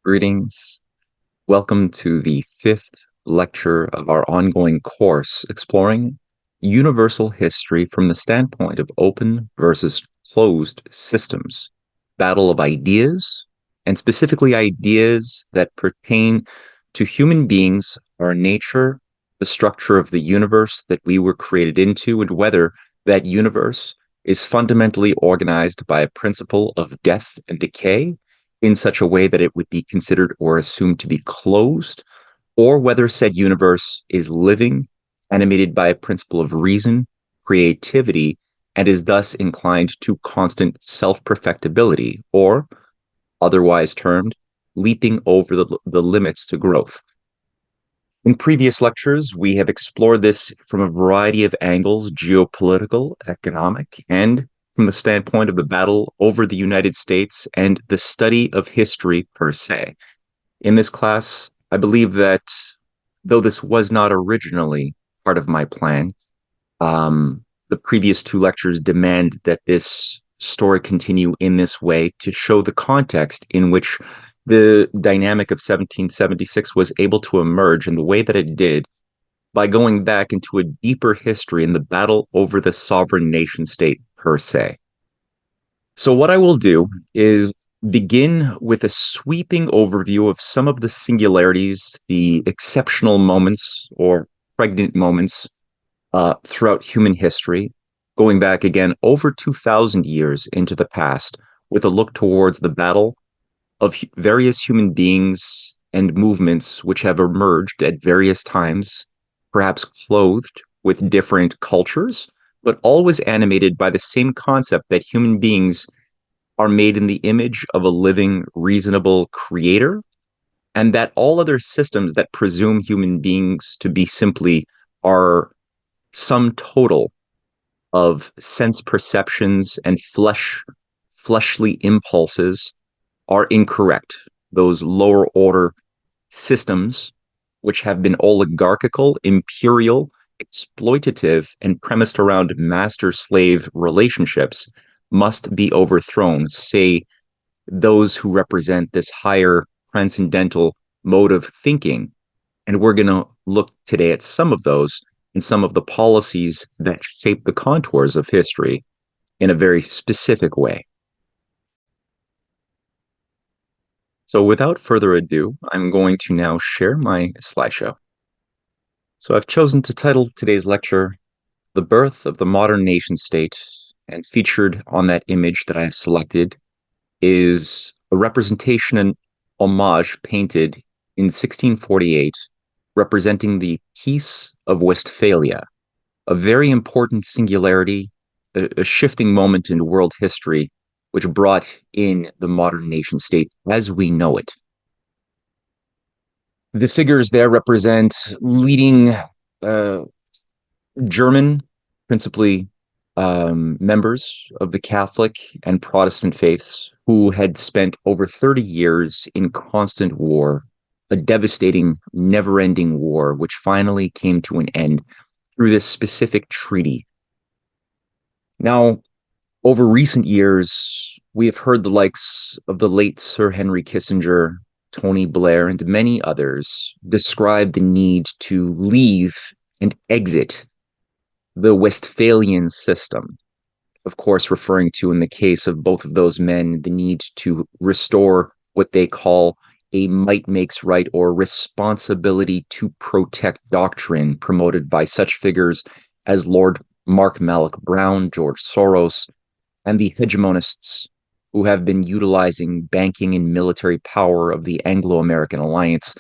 Greetings. Welcome to the fifth lecture of our ongoing course exploring universal history from the standpoint of open versus closed systems, battle of ideas, and specifically ideas that pertain to human beings, our nature, the structure of the universe that we were created into, and whether that universe is fundamentally organized by a principle of death and decay in such a way that it would be considered or assumed to be closed, or whether said universe is living, animated by a principle of reason, creativity, and is thus inclined to constant self-perfectibility, or otherwise termed, leaping over the limits to growth. In previous lectures, we have explored this from a variety of angles, geopolitical, economic, and from the standpoint of the battle over the United States and the study of history per se. In this class, I believe that though this was not originally part of my plan, the previous two lectures demand that this story continue in this way to show the context in which the dynamic of 1776 was able to emerge in the way that it did by going back into a deeper history in the battle over the sovereign nation state per se. So, what I will do is begin with a sweeping overview of some of the singularities, the exceptional moments or pregnant moments throughout human history, going back again over 2,000 years into the past, with a look towards the battle of various human beings and movements which have emerged at various times, perhaps clothed with different cultures, but always animated by the same concept that human beings are made in the image of a living, reasonable creator, and that all other systems that presume human beings to be simply are sum total of sense perceptions and fleshly impulses are incorrect. Those lower order systems, which have been oligarchical, imperial, exploitative, and premised around master slave relationships, must be overthrown, say those who represent this higher transcendental mode of thinking. And we're going to look today at some of those and some of the policies that shape the contours of history in a very specific way. So without further ado, I'm going to now share my slideshow. So I've chosen to title today's lecture, The Birth of the Modern Nation State, and featured on that image that I've selected is a representation and homage painted in 1648 representing the Peace of Westphalia, a very important singularity, a shifting moment in world history, which brought in the modern nation state as we know it. The figures there represent leading German, principally members of the Catholic and Protestant faiths who had spent over 30 years in constant war, a devastating, never-ending war, which finally came to an end through this specific treaty. Now, over recent years, we have heard the likes of the late Sir Henry Kissinger, Tony Blair, and many others describe the need to leave and exit the Westphalian system. Of course, referring to, in the case of both of those men, the need to restore what they call a might makes right or responsibility to protect doctrine promoted by such figures as Lord Mark Malloch Brown, George Soros, and the hegemonists who have been utilizing banking and military power of the Anglo-American alliance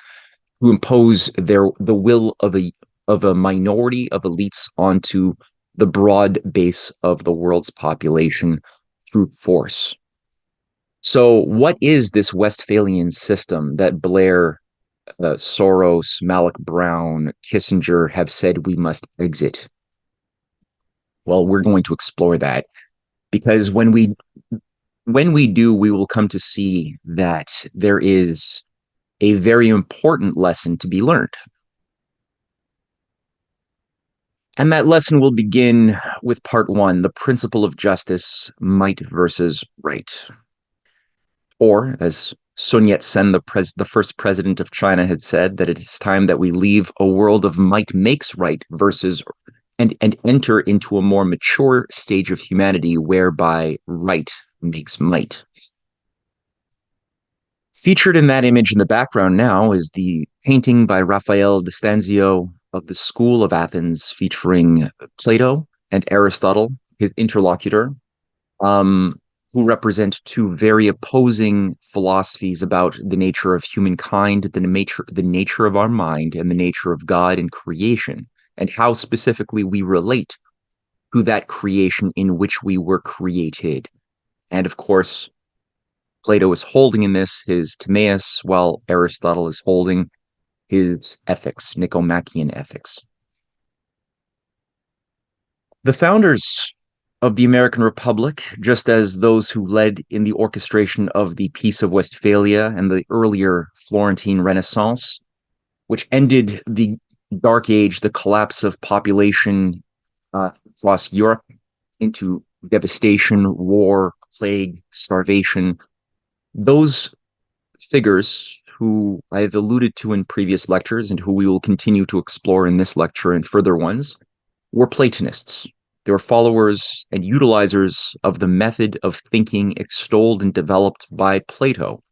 to impose the will of a minority of elites onto the broad base of the world's population through force. So what is this Westphalian system that Blair, Soros, Malloch Brown, Kissinger have said we must exit? Well, we're going to explore that because when we do, we will come to see that there is a very important lesson to be learned. And that lesson will begin with part one, the principle of justice, might versus right. Or, as Sun Yat-sen, the first president of China, had said that it is time that we leave a world of might makes right versus and enter into a more mature stage of humanity whereby right makes might. Featured in that image in the background now is the painting by Raphael D'Estanzio of the School of Athens featuring Plato and Aristotle, his interlocutor, um, who represent two very opposing philosophies about the nature of humankind, the nature of our mind, and the nature of God and creation, and how specifically we relate to that creation in which we were created. And of course, Plato is holding in this his Timaeus, while Aristotle is holding his ethics, Nicomachean ethics. The founders of the American Republic, just as those who led in the orchestration of the Peace of Westphalia and the earlier Florentine Renaissance, which ended the Dark Age, the collapse of population across Europe into devastation, war, plague, starvation, those figures who I've alluded to in previous lectures and who we will continue to explore in this lecture and further ones were Platonists. They were followers and utilizers of the method of thinking extolled and developed by Plato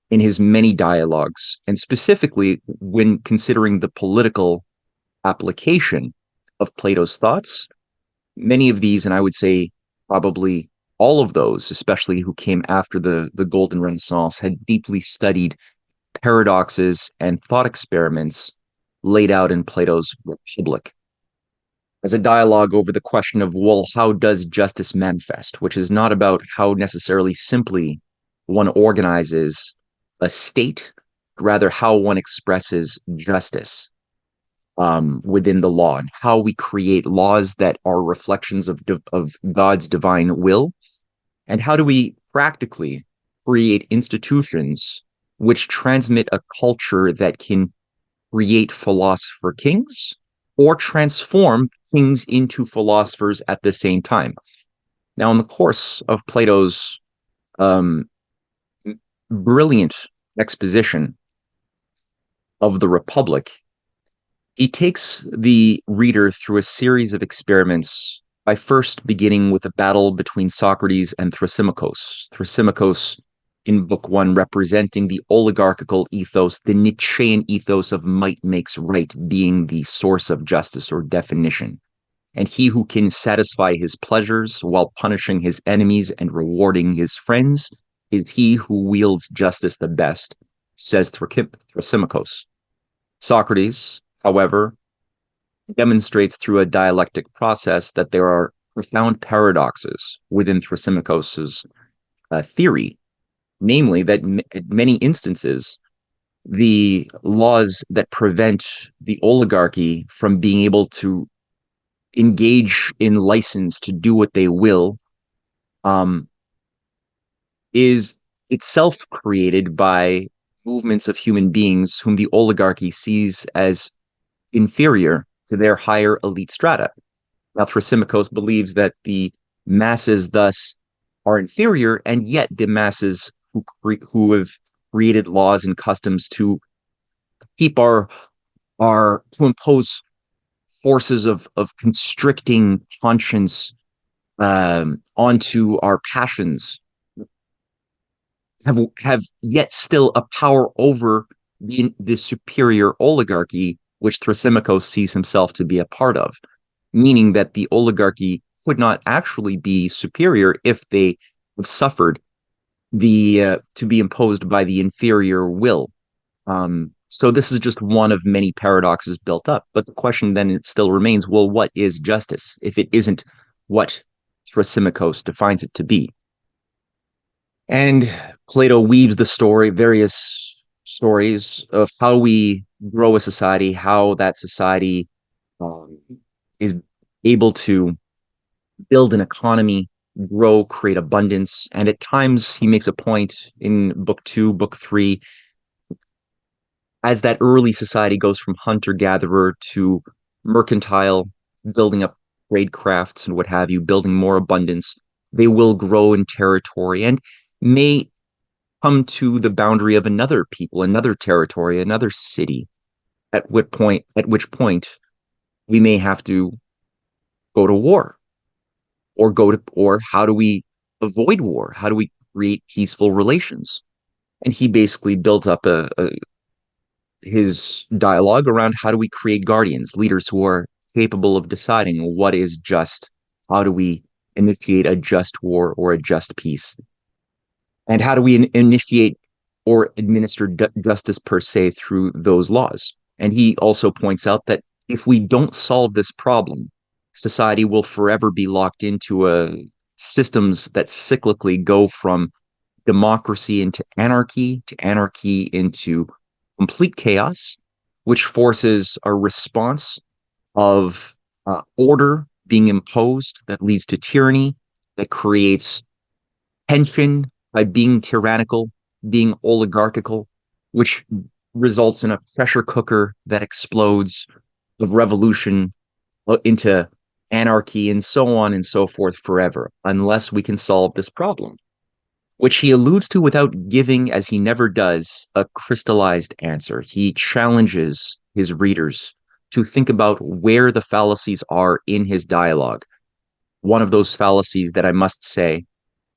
in his many dialogues, and specifically when considering the political application of Plato's thoughts. Many of these, and I would say probably all of those, especially who came after the Golden Renaissance, had deeply studied paradoxes and thought experiments laid out in Plato's Republic as a dialogue over the question of, well, how does justice manifest, which is not about how necessarily simply one organizes a state, rather how one expresses justice within the law and how we create laws that are reflections of God's divine will, and how do we practically create institutions which transmit a culture that can create philosopher kings or transform kings into philosophers at the same time. Now, in the course of Plato's brilliant exposition of the Republic, he takes the reader through a series of experiments by first beginning with a battle between Socrates and Thrasymachos. Thrasymachos in book one representing the oligarchical ethos, the Nietzschean ethos of might makes right being the source of justice or definition. And he who can satisfy his pleasures while punishing his enemies and rewarding his friends is he who wields justice the best, says Thrasymachos. Socrates, however, demonstrates through a dialectic process that there are profound paradoxes within Thrasymachos' theory, namely that in many instances, the laws that prevent the oligarchy from being able to engage in license to do what they will is itself created by movements of human beings whom the oligarchy sees as inferior to their higher elite strata. Now, Thrasymachos believes that the masses thus are inferior, and yet the masses who have created laws and customs to keep to impose forces of constricting conscience onto our passions have yet still a power over the superior oligarchy, which Thrasymachos sees himself to be a part of, meaning that the oligarchy would not actually be superior if they have suffered to be imposed by the inferior will. So this is just one of many paradoxes built up. But the question then it still remains, well, what is justice if it isn't what Thrasymachos defines it to be? And Plato weaves various stories of how we grow a society, how that society is able to build an economy, grow, create abundance. And at times he makes a point in book two, book three, as that early society goes from hunter-gatherer to mercantile, building up trade crafts and what have you, building more abundance, they will grow in territory and may come to the boundary of another people, another territory, another city, at which point we may have to go to war or how do we avoid war? How do we create peaceful relations? And he basically built up his dialogue around how do we create guardians, leaders who are capable of deciding what is just, how do we initiate a just war or a just peace, and how do we initiate or administer justice per se through those laws. And he also points out that if we don't solve this problem, society will forever be locked into systems that cyclically go from democracy into anarchy into complete chaos, which forces a response of order being imposed that leads to tyranny, that creates tension by being tyrannical, being oligarchical, which results in a pressure cooker that explodes of revolution into anarchy and so on and so forth forever, unless we can solve this problem, which he alludes to without giving, as he never does, a crystallized answer. He challenges his readers to think about where the fallacies are in his dialogue. One of those fallacies that I must say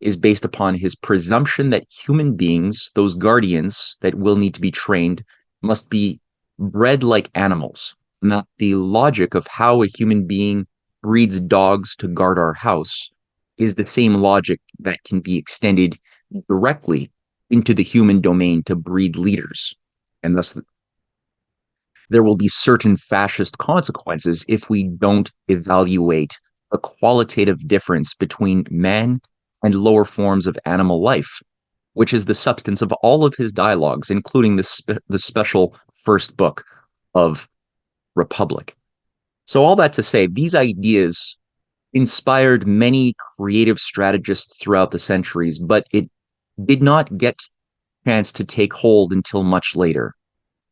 is based upon his presumption that human beings, those guardians that will need to be trained, must be bred like animals. Not the logic of how a human being breeds dogs to guard our house is the same logic that can be extended directly into the human domain to breed leaders. And thus, there will be certain fascist consequences if we don't evaluate a qualitative difference between man and lower forms of animal life, which is the substance of all of his dialogues, including the special first book of Republic. So, all that to say, these ideas inspired many creative strategists throughout the centuries, but it did not get a chance to take hold until much later.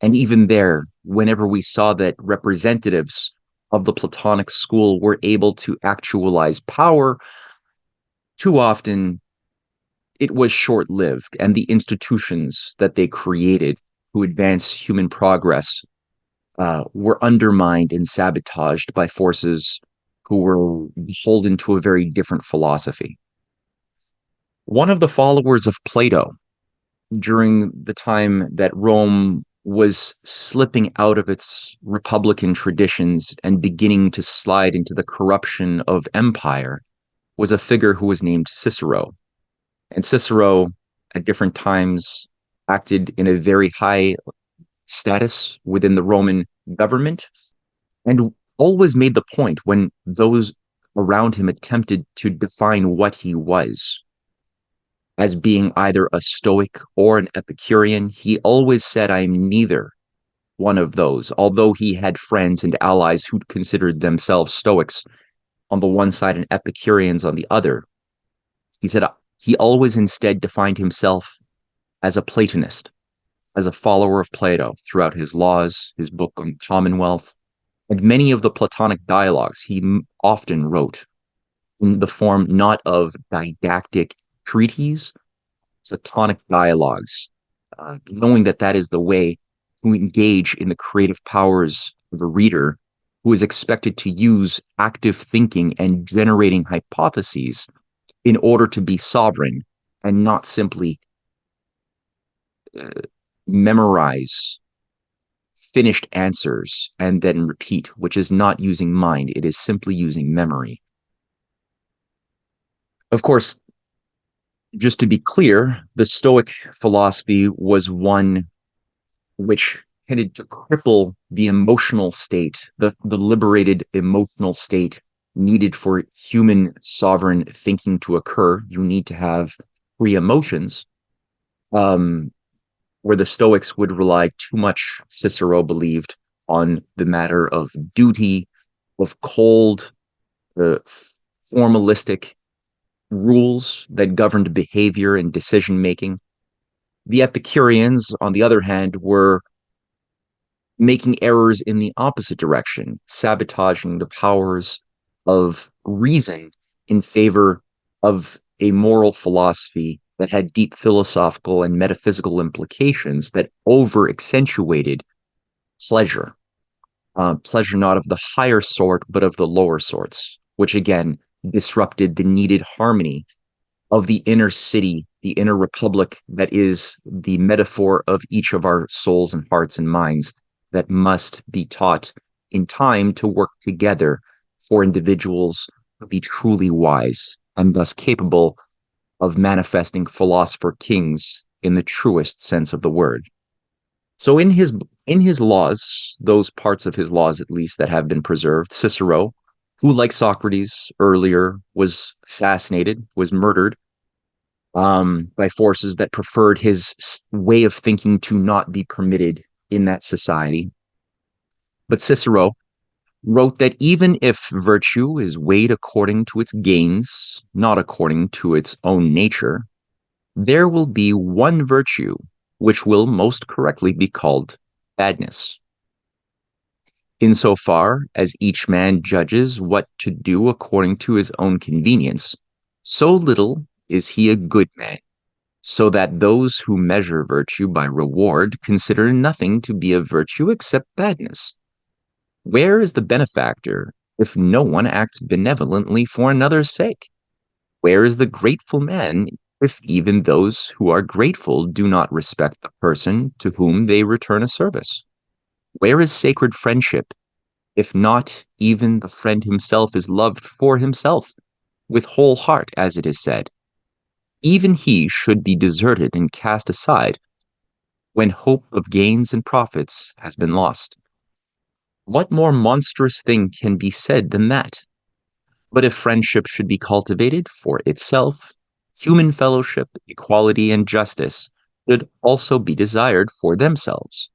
And even there, whenever we saw that representatives of the Platonic school were able to actualize power, too often it was short lived, and the institutions that they created to advance human progress were undermined and sabotaged by forces who were beholden to a very different philosophy. One of the followers of Plato during the time that Rome was slipping out of its republican traditions and beginning to slide into the corruption of empire was a figure who was named Cicero. And Cicero, at different times, acted in a very high status within the Roman government and always made the point when those around him attempted to define what he was as being either a Stoic or an Epicurean, he always said, I'm neither one of those, although he had friends and allies who considered themselves Stoics on the one side and Epicureans on the other. He said he always instead defined himself as a Platonist, as a follower of Plato throughout his laws, his book on Commonwealth, and many of the Platonic dialogues he often wrote in the form not of didactic treatises, Platonic dialogues, knowing that that is the way to engage in the creative powers of a reader who is expected to use active thinking and generating hypotheses in order to be sovereign and not simply memorize finished answers and then repeat, which is not using mind, it is simply using memory. Of course, just to be clear, the Stoic philosophy was one which tended to cripple the emotional state, the liberated emotional state needed for human sovereign thinking to occur. You need to have free emotions, where the Stoics would rely too much, Cicero believed, on the matter of duty, of cold, formalistic rules that governed behavior and decision making. The Epicureans, on the other hand, were making errors in the opposite direction, sabotaging the powers of reason in favor of a moral philosophy that had deep philosophical and metaphysical implications that over accentuated pleasure. Pleasure not of the higher sort, but of the lower sorts, which again disrupted the needed harmony of the inner city, the inner republic that is the metaphor of each of our souls and hearts and minds that must be taught in time to work together for individuals to be truly wise and thus capable of manifesting philosopher kings in the truest sense of the word. So in his laws, those parts of his laws at least that have been preserved, Cicero, who like Socrates earlier was assassinated, was murdered by forces that preferred his way of thinking to not be permitted in that society. But Cicero wrote that even if virtue is weighed according to its gains, not according to its own nature, there will be one virtue which will most correctly be called badness. Insofar as each man judges what to do according to his own convenience, so little is he a good man, so that those who measure virtue by reward consider nothing to be a virtue except badness. Where is the benefactor if no one acts benevolently for another's sake? Where is the grateful man if even those who are grateful do not respect the person to whom they return a service? Where is sacred friendship if not even the friend himself is loved for himself, with whole heart, as it is said? Even he should be deserted and cast aside when hope of gains and profits has been lost. What more monstrous thing can be said than that? But if friendship should be cultivated for itself, human fellowship, equality, and justice should also be desired for themselves.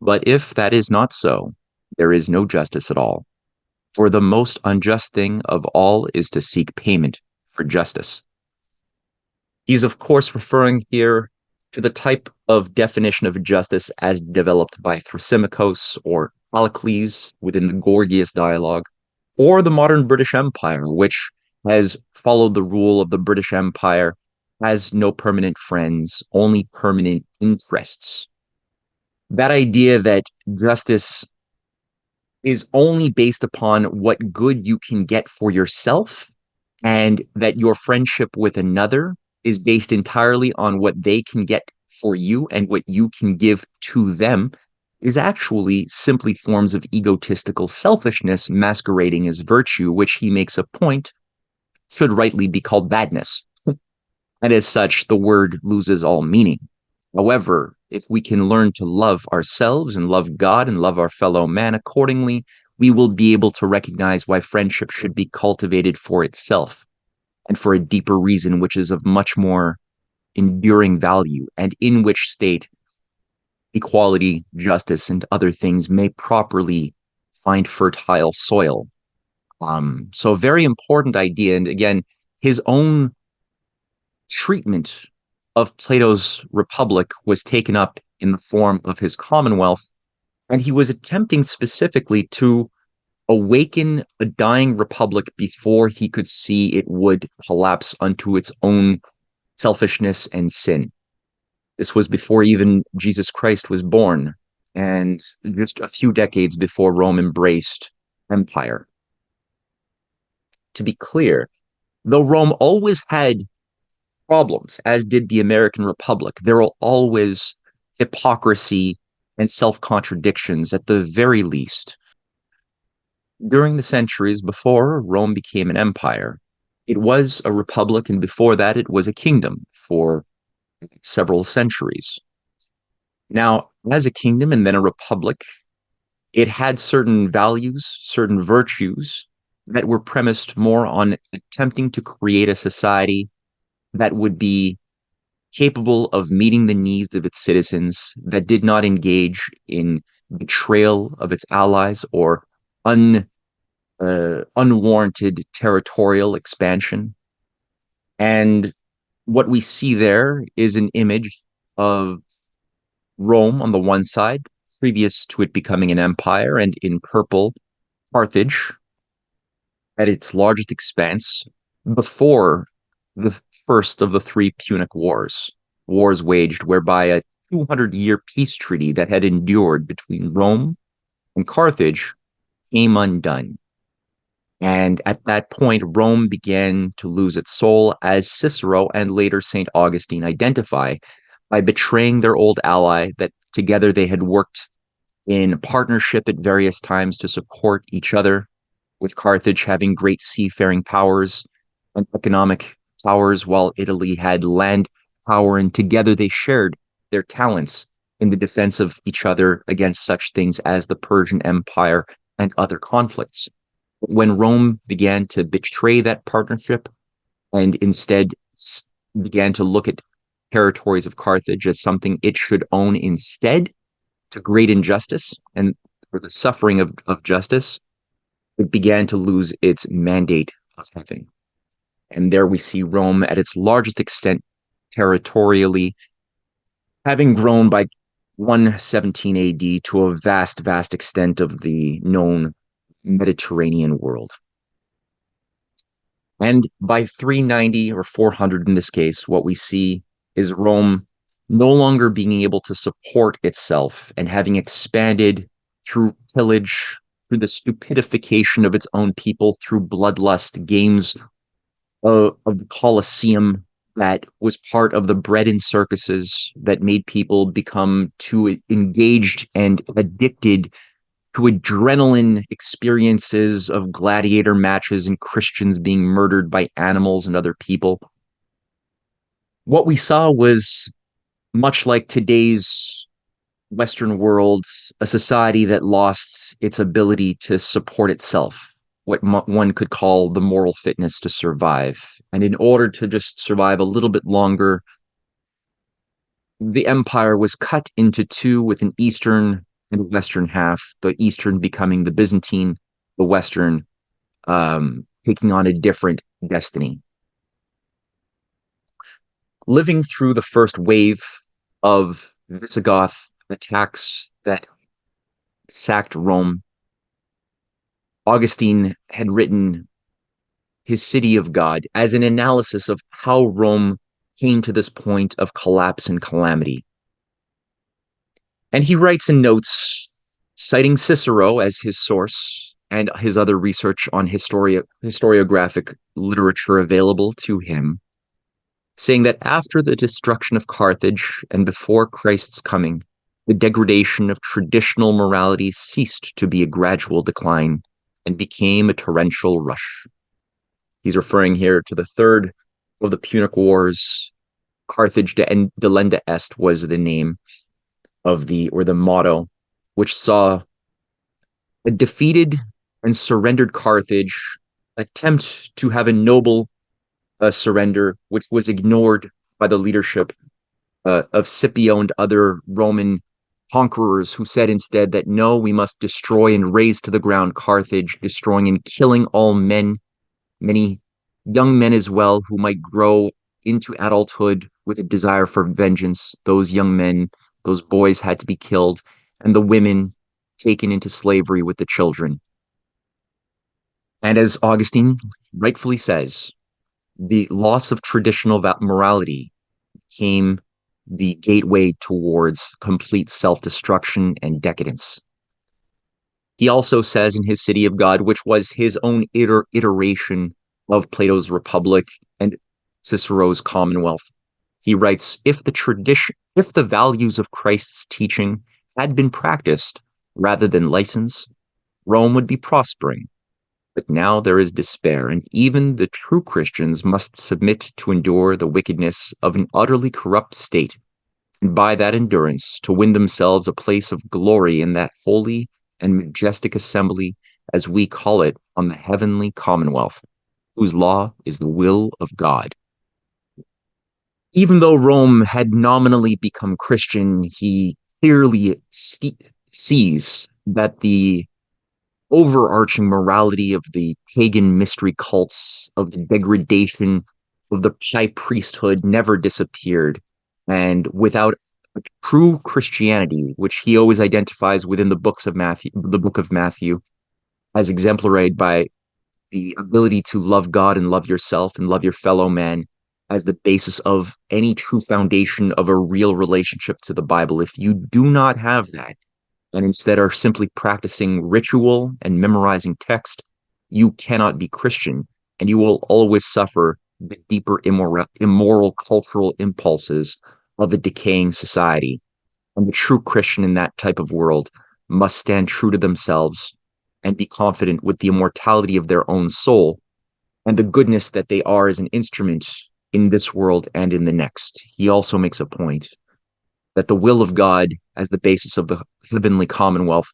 But if that is not so, there is no justice at all. For the most unjust thing of all is to seek payment for justice. He's, of course, referring here to the type of definition of justice as developed by Thrasymachos or Callicles within the Gorgias dialogue, or the modern British Empire, which has followed the rule of the British Empire, has no permanent friends, only permanent interests. That idea that justice is only based upon what good you can get for yourself, and that your friendship with another is based entirely on what they can get for you and what you can give to them, is actually simply forms of egotistical selfishness masquerading as virtue, which he makes a point should rightly be called badness. And as such, the word loses all meaning. However, if we can learn to love ourselves and love God and love our fellow man accordingly, we will be able to recognize why friendship should be cultivated for itself and for a deeper reason, which is of much more enduring value, and in which state equality, justice, and other things may properly find fertile soil. So a very important idea. And again, his own treatment of Plato's Republic was taken up in the form of his Commonwealth, and he was attempting specifically to awaken a dying republic before he could see it would collapse unto its own selfishness and sin. This was before even Jesus Christ was born, and just a few decades before Rome embraced empire. To be clear, though Rome always had problems, as did the American Republic, there were always hypocrisy and self-contradictions at the very least. During the centuries before Rome became an empire, it was a republic, and before that, it was a kingdom for several centuries. Now, as a kingdom and then a republic, it had certain values, certain virtues that were premised more on attempting to create a society that would be capable of meeting the needs of its citizens, that did not engage in betrayal of its allies or unwarranted territorial expansion. And what we see there is an image of Rome on the one side, previous to it becoming an empire, and in purple, Carthage at its largest expanse before the first of the three Punic Wars, wars waged whereby a 200-year peace treaty that had endured between Rome and Carthage came undone. And at that point, Rome began to lose its soul, as Cicero and later St. Augustine identify, by betraying their old ally that together they had worked in partnership at various times to support each other, with Carthage having great seafaring powers and economic powers, while Italy had land power, and together they shared their talents in the defense of each other against such things as the Persian Empire and other conflicts. When Rome began to betray that partnership and instead began to look at territories of Carthage as something it should own instead, to great injustice and for the suffering of justice, it began to lose its mandate of having. And there we see Rome at its largest extent territorially, having grown by 117 AD to a vast, vast extent of the known Mediterranean world. And by 390 or 400 in this case, what we see is Rome no longer being able to support itself and having expanded through pillage, through the stupidification of its own people, through bloodlust, games of the Colosseum that was part of the bread and circuses that made people become too engaged and addicted to adrenaline experiences of gladiator matches and Christians being murdered by animals and other people. What we saw was, much like today's Western world, a society that lost its ability to support itself, what one could call the moral fitness to survive. And in order to just survive a little bit longer, the empire was cut into two, with an eastern and a western half, the eastern becoming the Byzantine, the western taking on a different destiny. Living through the first wave of Visigoth attacks that sacked Rome, Augustine had written his City of God as an analysis of how Rome came to this point of collapse and calamity. And he writes in notes, citing Cicero as his source and his other research on historiographic literature available to him, saying that after the destruction of Carthage and before Christ's coming, the degradation of traditional morality ceased to be a gradual decline and became a torrential rush. He's referring here to the third of the Punic Wars. Carthage delenda est was the name of the motto, which saw a defeated and surrendered Carthage attempt to have a noble surrender, which was ignored by the leadership of Scipio and other Roman conquerors, who said instead that no, we must destroy and raze to the ground Carthage, destroying and killing all men, many young men as well, who might grow into adulthood with a desire for vengeance. Those young men, those boys had to be killed, and the women taken into slavery with the children. And as Augustine rightfully says, the loss of traditional morality became the gateway towards complete self-destruction and decadence. He also says in his City of God, which was his own iteration of Plato's Republic and Cicero's Commonwealth, he writes, if the values of Christ's teaching had been practiced rather than license, Rome would be prospering. But now there is despair, and even the true Christians must submit to endure the wickedness of an utterly corrupt state, and by that endurance to win themselves a place of glory in that holy and majestic assembly, as we call it, on the heavenly commonwealth, whose law is the will of God. Even though Rome had nominally become Christian, he clearly sees that the overarching morality of the pagan mystery cults, of the degradation of the high priesthood, never disappeared. And without true Christianity, which he always identifies within the book of Matthew, as exemplified by the ability to love God and love yourself and love your fellow man, as the basis of any true foundation of a real relationship to the Bible. If you do not have that, and instead are simply practicing ritual and memorizing text, you cannot be Christian, and you will always suffer the deeper immoral cultural impulses of a decaying society. And the true Christian in that type of world must stand true to themselves and be confident with the immortality of their own soul and the goodness that they are as an instrument in this world and in the next. He also makes a point that the will of God as the basis of the heavenly commonwealth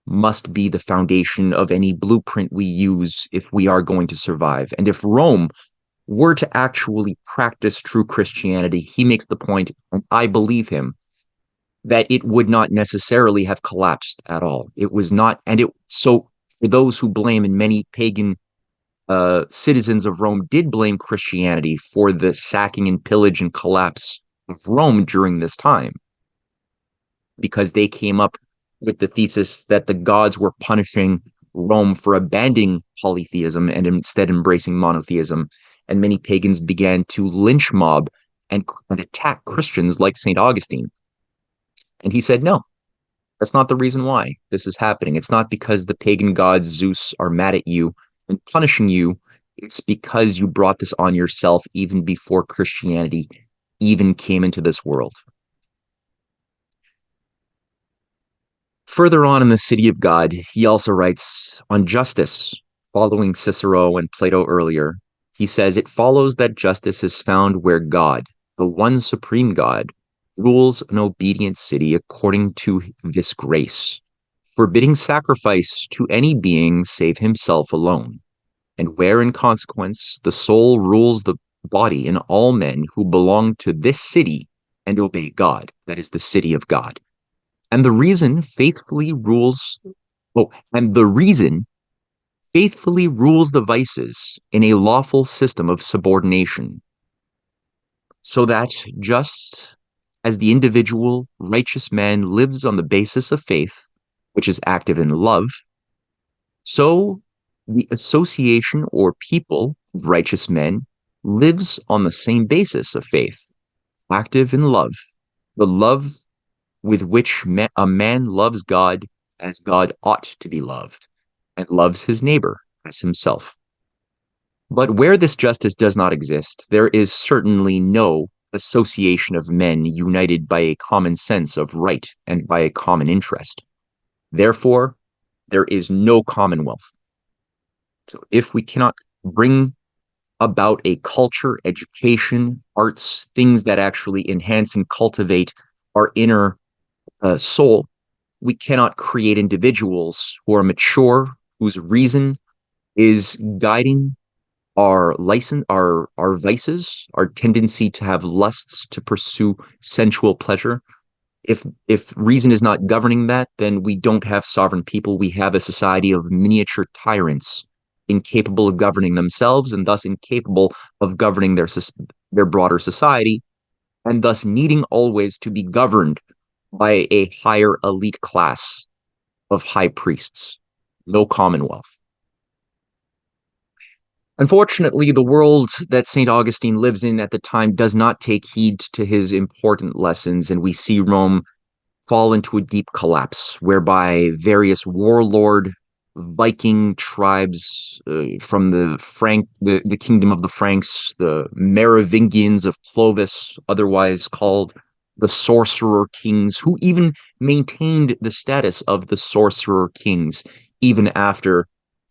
must be the foundation of any blueprint we use if we are going to survive. And if Rome were to actually practice true Christianity, he makes the point, and I believe him, that it would not necessarily have collapsed at all. It was not, and it so for those who blame, and many pagan citizens of Rome did blame Christianity for the sacking and pillage and collapse of Rome during this time, because they came up with the thesis that the gods were punishing Rome for abandoning polytheism and instead embracing monotheism. And many pagans began to lynch mob and attack Christians like St. Augustine. And he said, no, that's not the reason why this is happening. It's not because the pagan gods, Zeus, are mad at you and punishing you. It's because you brought this on yourself even before Christianity even came into this world. Further on in the City of God, he also writes on justice, following Cicero and Plato earlier. He says, it follows that justice is found where God, the one supreme God, rules an obedient city according to this grace, forbidding sacrifice to any being save himself alone, and where in consequence the soul rules the body in all men who belong to this city and obey God, that is the city of God. And the reason faithfully rules, and the reason faithfully rules the vices in a lawful system of subordination, so that just as the individual righteous man lives on the basis of faith, which is active in love, so the association or people of righteous men lives on the same basis of faith, active in love, the love with which a man loves God as God ought to be loved, and loves his neighbor as himself. But where this justice does not exist, there is certainly no association of men united by a common sense of right and by a common interest. Therefore, there is no commonwealth. So if we cannot bring about a culture, education, arts, things that actually enhance and cultivate our inner soul, we cannot create individuals who are mature, whose reason is guiding our vices, our tendency to have lusts, to pursue sensual pleasure. If reason is not governing that, then we don't have sovereign people. We have a society of miniature tyrants, incapable of governing themselves and thus incapable of governing their broader society, and thus needing always to be governed by a higher elite class of high priests. No commonwealth. Unfortunately, the world that St. Augustine lives in at the time does not take heed to his important lessons, and we see Rome fall into a deep collapse, whereby various warlord Viking tribes from the kingdom of the Franks, the Merovingians of Clovis, otherwise called the sorcerer kings, who even maintained the status of the sorcerer kings even after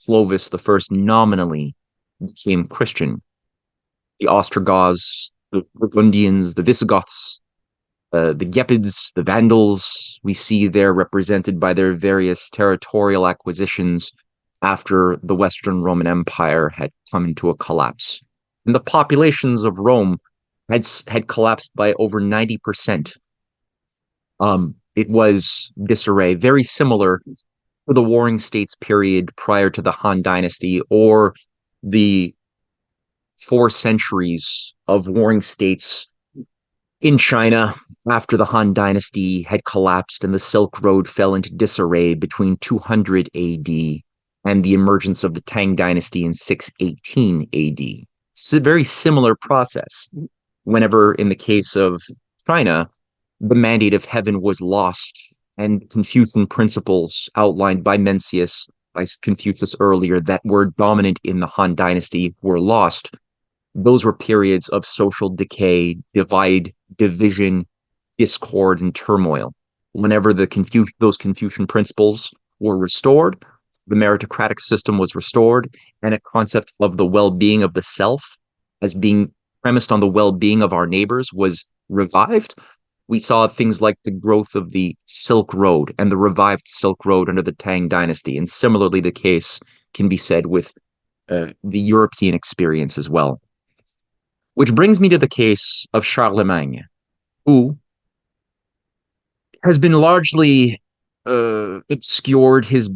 Clovis the First nominally became Christian. The Ostrogoths, the Burgundians, the Visigoths, the Gepids, the Vandals, we see they're represented by their various territorial acquisitions after the Western Roman Empire had come into a collapse. And the populations of Rome had collapsed by over 90%. It was disarray, very similar to the Warring States period prior to the Han Dynasty, or the 4 centuries of warring states in China after the Han Dynasty had collapsed and the Silk Road fell into disarray between 200 AD and the emergence of the Tang Dynasty in 618 AD. very similar process. Whenever, in the case of China, the mandate of heaven was lost, and Confucian principles outlined by Mencius, by Confucius earlier, that were dominant in the Han Dynasty were lost. Those were periods of social decay, divide, division, discord, and turmoil. Whenever those Confucian principles were restored, the meritocratic system was restored, and a concept of the well-being of the self as being premised on the well-being of our neighbors was revived. We saw things like the growth of the Silk Road and the revived Silk Road under the Tang Dynasty. And similarly, the case can be said with the European experience as well. Which brings me to the case of Charlemagne, who has been largely obscured. His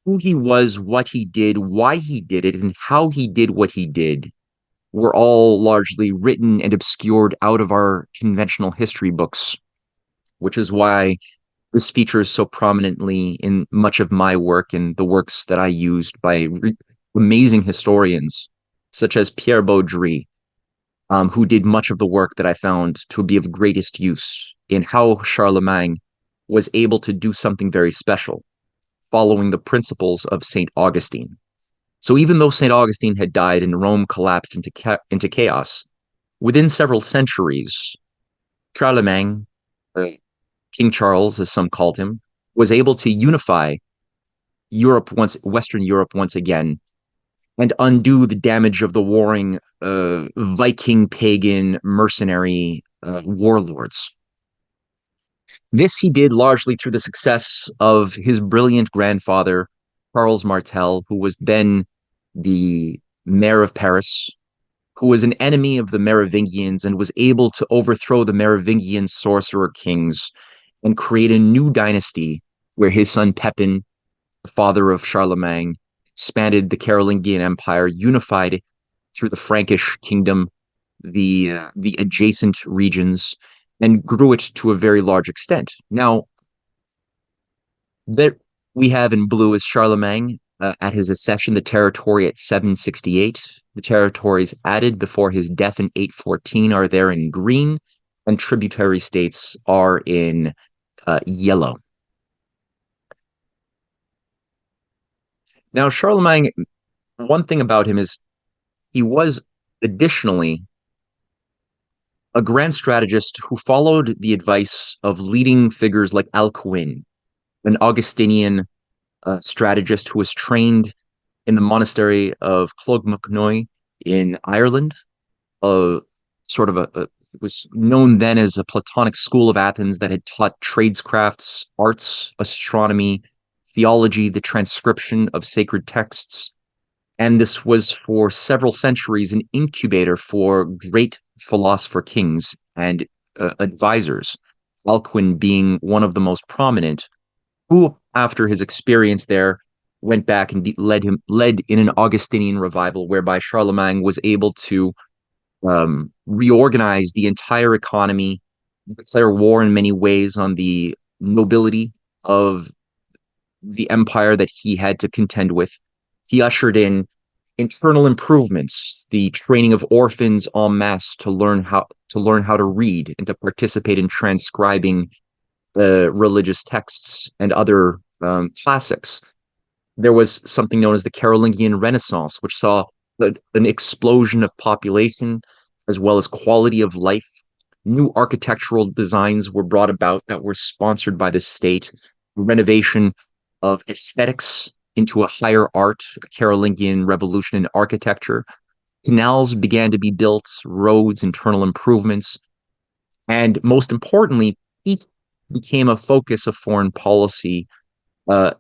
who he was, what he did, why he did it, and how he did what he did were all largely written and obscured out of our conventional history books, which is why this features so prominently in much of my work and the works that I used by amazing historians such as Pierre Baudry, who did much of the work that I found to be of greatest use in how Charlemagne was able to do something very special, following the principles of St. Augustine. So even though St. Augustine had died and Rome collapsed into chaos, within several centuries, Charlemagne, King Charles, as some called him, was able to unify Western Europe once again, and undo the damage of the warring Viking, pagan, mercenary warlords. This he did largely through the success of his brilliant grandfather, Charles Martel, who was then the mayor of Paris, who was an enemy of the Merovingians and was able to overthrow the Merovingian sorcerer kings and create a new dynasty where his son Pepin, the father of Charlemagne, expanded the Carolingian Empire, unified through the Frankish kingdom, the adjacent regions, and grew it to a very large extent. Now, that we have in blue is Charlemagne at his accession, the territory at 768. The territories added before his death in 814 are there in green, and tributary states are in yellow. Now, Charlemagne, one thing about him is he was additionally a grand strategist who followed the advice of leading figures like Alcuin, an Augustinian strategist who was trained in the monastery of Clogmacnoise in Ireland, sort of it was known then as a Platonic school of Athens that had taught tradescrafts, arts, astronomy, theology, the transcription of sacred texts. And this was for several centuries an incubator for great philosopher kings and advisors, Alcuin being one of the most prominent, who, after his experience there, went back and led in an Augustinian revival, whereby Charlemagne was able to reorganize the entire economy, declare war in many ways on the nobility of the empire that he had to contend with. He ushered in internal improvements, the training of orphans en masse to learn how to read and to participate in transcribing religious texts and other classics. There was something known as the Carolingian Renaissance, which saw an explosion of population as well as quality of life. New architectural designs were brought about that were sponsored by the state. Renovation of aesthetics into a higher art, a Carolingian revolution in architecture. Canals began to be built, roads, internal improvements, and most importantly, peace became a focus of foreign policy,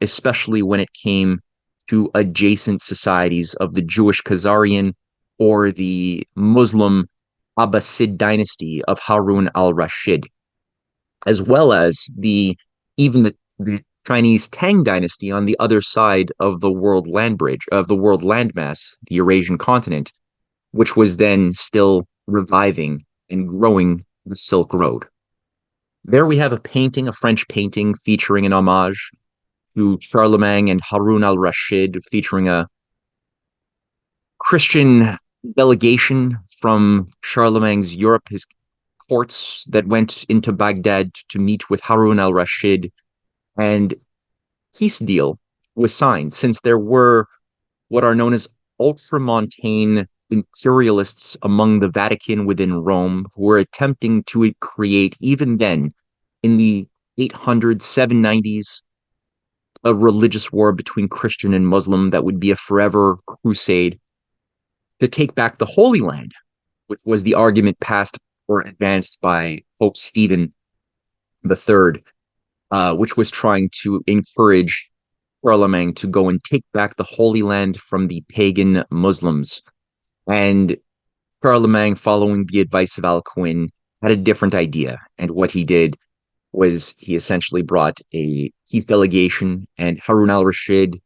especially when it came to adjacent societies of the Jewish Khazarian or the Muslim Abbasid dynasty of Harun al-Rashid, as well as even the Chinese Tang dynasty on the other side of the world landmass, the Eurasian continent, which was then still reviving and growing the Silk Road. There we have a French painting featuring an homage to Charlemagne and Harun al-Rashid, featuring a Christian delegation from Charlemagne's Europe, his courts that went into Baghdad to meet with Harun al-Rashid, and peace deal was signed since there were what are known as ultramontane imperialists among the Vatican within Rome who were attempting to create, even then, in the 800s, 790s, a religious war between Christian and Muslim that would be a forever crusade to take back the Holy Land, which was the argument passed or advanced by Pope Stephen III, which was trying to encourage Charlemagne to go and take back the Holy Land from the pagan Muslims. And Charlemagne, following the advice of Alcuin, had a different idea. And what he did was he essentially brought a peace delegation and Harun al-Rashid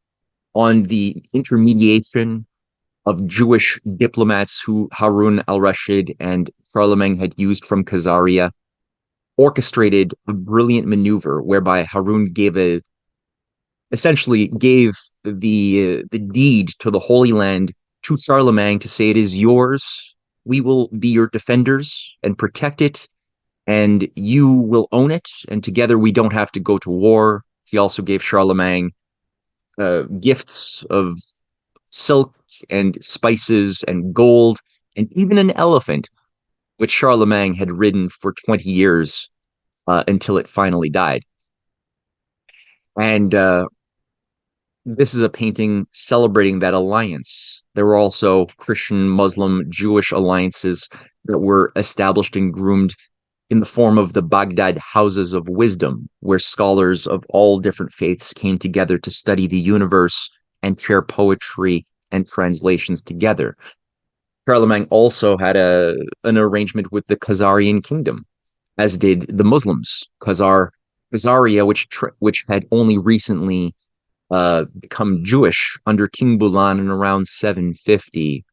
on the intermediation of Jewish diplomats who Harun al-Rashid and Charlemagne had used from Khazaria, orchestrated a brilliant maneuver whereby Harun essentially gave the deed to the Holy Land to Charlemagne to say it is yours. We will be your defenders and protect it, and you will own it. And together we don't have to go to war. He also gave Charlemagne gifts of silk and spices and gold and even an elephant, which Charlemagne had ridden for 20 years until it finally died. And this is a painting celebrating that alliance. There were also Christian, Muslim, Jewish alliances that were established and groomed in the form of the Baghdad Houses of Wisdom, where scholars of all different faiths came together to study the universe and share poetry and translations together. Charlemagne also had an arrangement with the Khazarian kingdom, as did the Muslims. Khazaria, which had only recently become Jewish under King Bulan in around 750,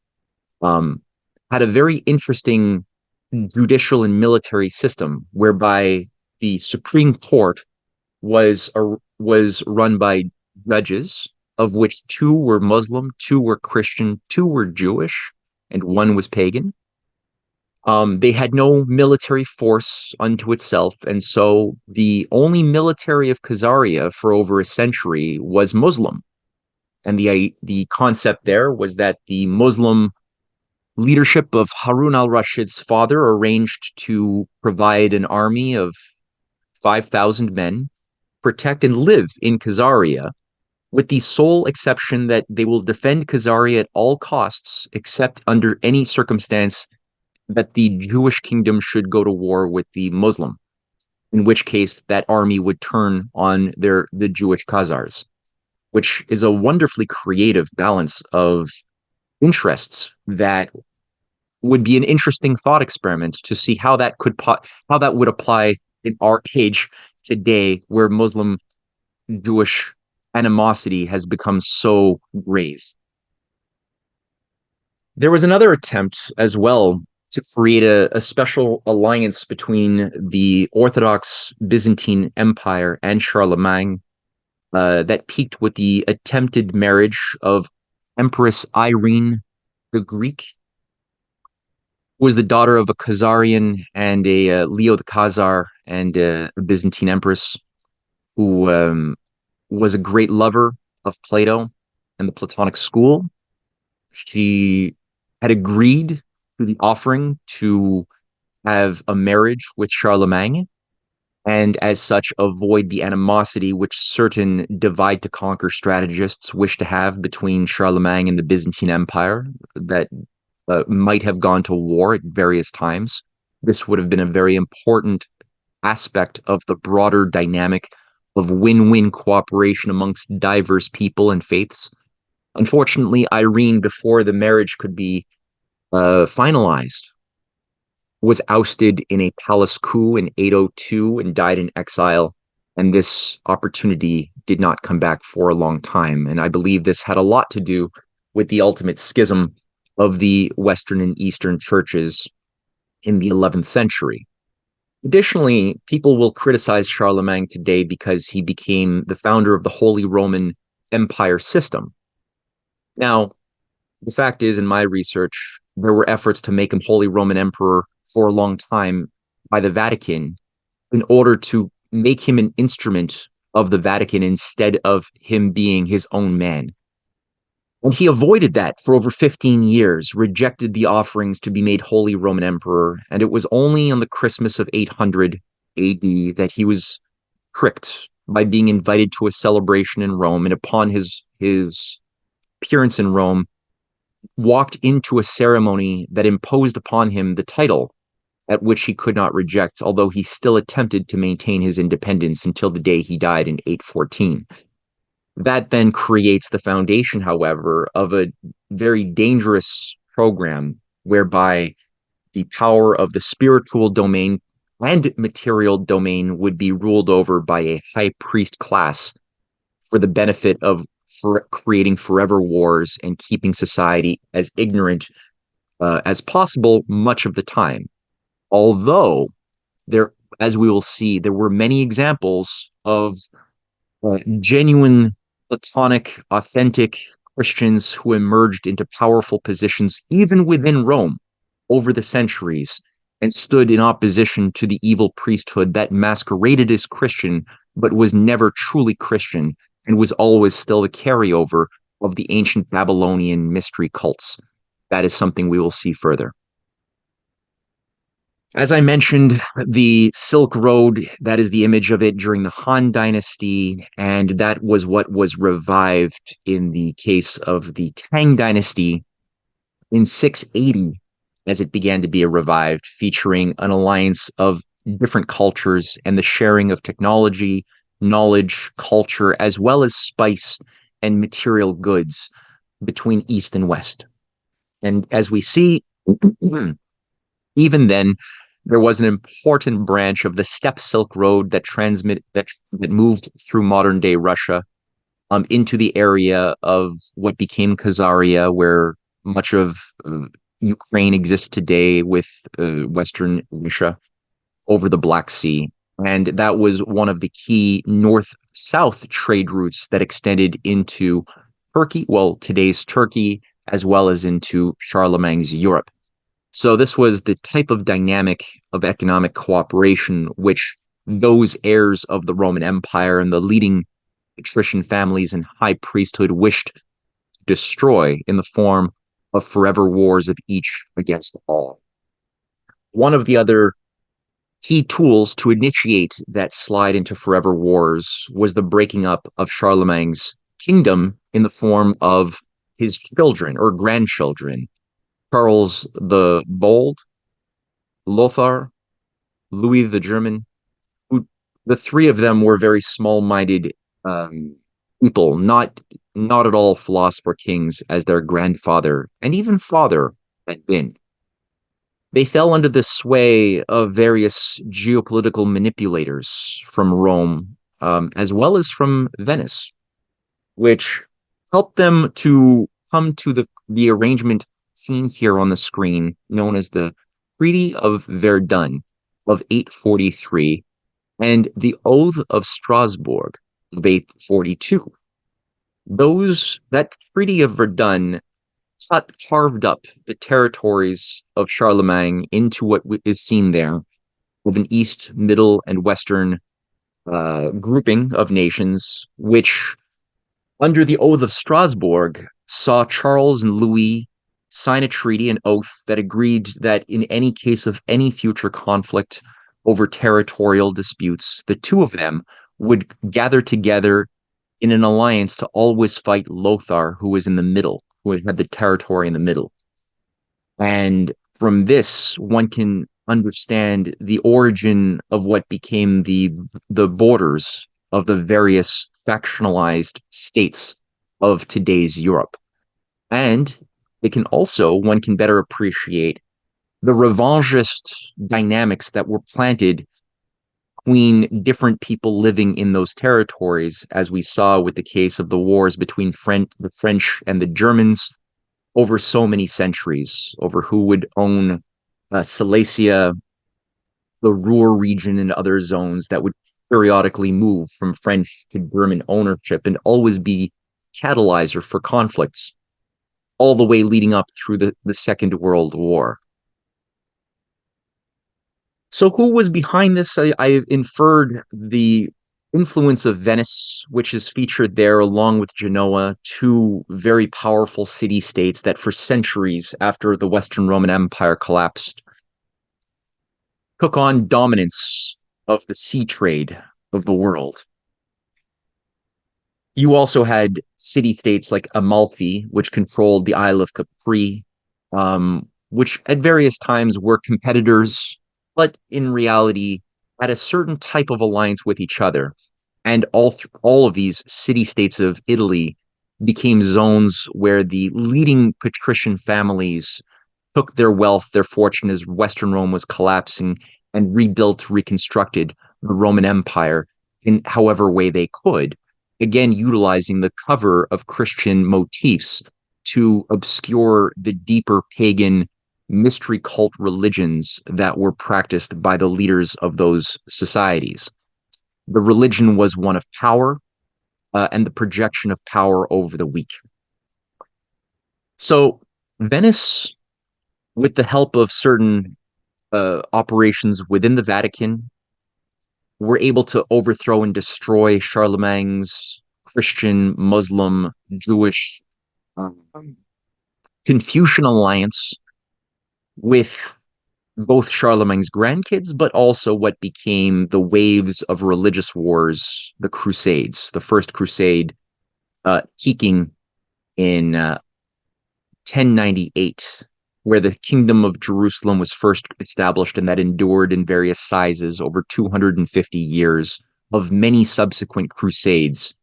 had a very interesting judicial and military system whereby the Supreme Court was run by judges, of which two were Muslim, two were Christian, two were Jewish, and one was pagan. They had no military force unto itself, and so the only military of Khazaria for over a century was Muslim. And the concept there was that the Muslim leadership of Harun al-Rashid's father arranged to provide an army of 5,000 men, protect and live in Khazaria, with the sole exception that they will defend Khazaria at all costs, except under any circumstance that the Jewish kingdom should go to war with the Muslim, in which case that army would turn on the Jewish Khazars, which is a wonderfully creative balance of interests that would be an interesting thought experiment to see how that would apply in our age today, where Muslim Jewish animosity has become so grave. There was another attempt as well to create a special alliance between the Orthodox Byzantine Empire and Charlemagne that peaked with the attempted marriage of Empress Irene the Greek, who was the daughter of a Khazarian and a Leo the Khazar and a Byzantine empress who was a great lover of Plato and the Platonic school. She had agreed to the offering to have a marriage with Charlemagne, and as such avoid the animosity which certain divide to conquer strategists wish to have between Charlemagne and the Byzantine Empire that might have gone to war at various times. This would have been a very important aspect of the broader dynamic of win-win cooperation amongst diverse people and faiths. Unfortunately, Irene, before the marriage could be finalized, was ousted in a palace coup in 802 and died in exile. And this opportunity did not come back for a long time. And I believe this had a lot to do with the ultimate schism of the Western and Eastern churches in the 11th century. Additionally, people will criticize Charlemagne today because he became the founder of the Holy Roman Empire system. Now, the fact is, in my research, there were efforts to make him Holy Roman Emperor for a long time by the Vatican in order to make him an instrument of the Vatican instead of him being his own man. And he avoided that for over 15 years, rejected the offerings to be made Holy Roman Emperor. And it was only on the Christmas of 800 AD that he was tricked by being invited to a celebration in Rome. And upon his appearance in Rome, walked into a ceremony that imposed upon him the title at which he could not reject, although he still attempted to maintain his independence until the day he died in 814. That then creates the foundation, however, of a very dangerous program whereby the power of the spiritual domain and material domain would be ruled over by a high priest class for the benefit of for creating forever wars and keeping society as ignorant as possible much of the time. Although there, as we will see, there were many examples of genuine, platonic, authentic Christians who emerged into powerful positions even within Rome over the centuries and stood in opposition to the evil priesthood that masqueraded as Christian but was never truly Christian and was always still the carryover of the ancient Babylonian mystery cults. That is something we will see further. As I mentioned, the Silk Road, that is the image of it during the Han Dynasty, and that was what was revived in the case of the Tang Dynasty in 680, as it began to be revived, featuring an alliance of different cultures and the sharing of technology, knowledge, culture, as well as spice and material goods between East and West. And as we see, even then, there was an important branch of the Steppe Silk Road that moved through modern day Russia into the area of what became Khazaria, where much of Ukraine exists today, with Western Russia over the Black Sea. And that was one of the key north-south trade routes that extended into Turkey, well, today's Turkey, as well as into Charlemagne's Europe. So this was the type of dynamic of economic cooperation which those heirs of the Roman Empire and the leading patrician families and high priesthood wished to destroy in the form of forever wars of each against all. One of the other key tools to initiate that slide into forever wars was the breaking up of Charlemagne's kingdom in the form of his children or grandchildren. Charles the Bold, Lothar, Louis the German, who the three of them were very small-minded people, not at all philosopher kings as their grandfather and even father had been. They fell under the sway of various geopolitical manipulators from Rome, as well as from Venice, which helped them to come to the arrangement seen here on the screen, known as the Treaty of Verdun of 843 and the Oath of Strasbourg of 842. That Treaty of Verdun carved up the territories of Charlemagne into what is seen there of an East, Middle, and Western grouping of nations, which, under the Oath of Strasbourg, saw Charles and Louis sign a treaty, an oath that agreed that in any case of any future conflict over territorial disputes, the two of them would gather together in an alliance to always fight Lothar, who was in the middle, who had the territory in the middle. And from this, one can understand the origin of what became the borders of the various factionalized states of today's Europe. And one can better appreciate the revanchist dynamics that were planted between different people living in those territories, as we saw with the case of the wars between the French and the Germans over so many centuries, over who would own Silesia, the Ruhr region, and other zones that would periodically move from French to German ownership and always be catalyzer for conflicts. all the way leading up through the Second World War. So, who was behind this? I inferred the influence of Venice, which is featured there along with Genoa, two very powerful city states that for centuries after the Western Roman Empire collapsed took on dominance of the sea trade of the world. You also had city states like Amalfi, which controlled the Isle of Capri, which at various times were competitors, but in reality had a certain type of alliance with each other. And all of these city states of Italy became zones where the leading patrician families took their wealth, their fortune as Western Rome was collapsing, and rebuilt, reconstructed the Roman Empire in however way they could, again, utilizing the cover of Christian motifs to obscure the deeper pagan mystery cult religions that were practiced by the leaders of those societies. The religion was one of power and the projection of power over the weak. So, Venice, with the help of certain operations within the Vatican, were able to overthrow and destroy Charlemagne's Christian, Muslim, Jewish, um, Confucian alliance with both Charlemagne's grandkids, but also what became the waves of religious wars, the Crusades, the First Crusade, peaking in 1098, where the Kingdom of Jerusalem was first established, and that endured in various sizes over 250 years of many subsequent crusades,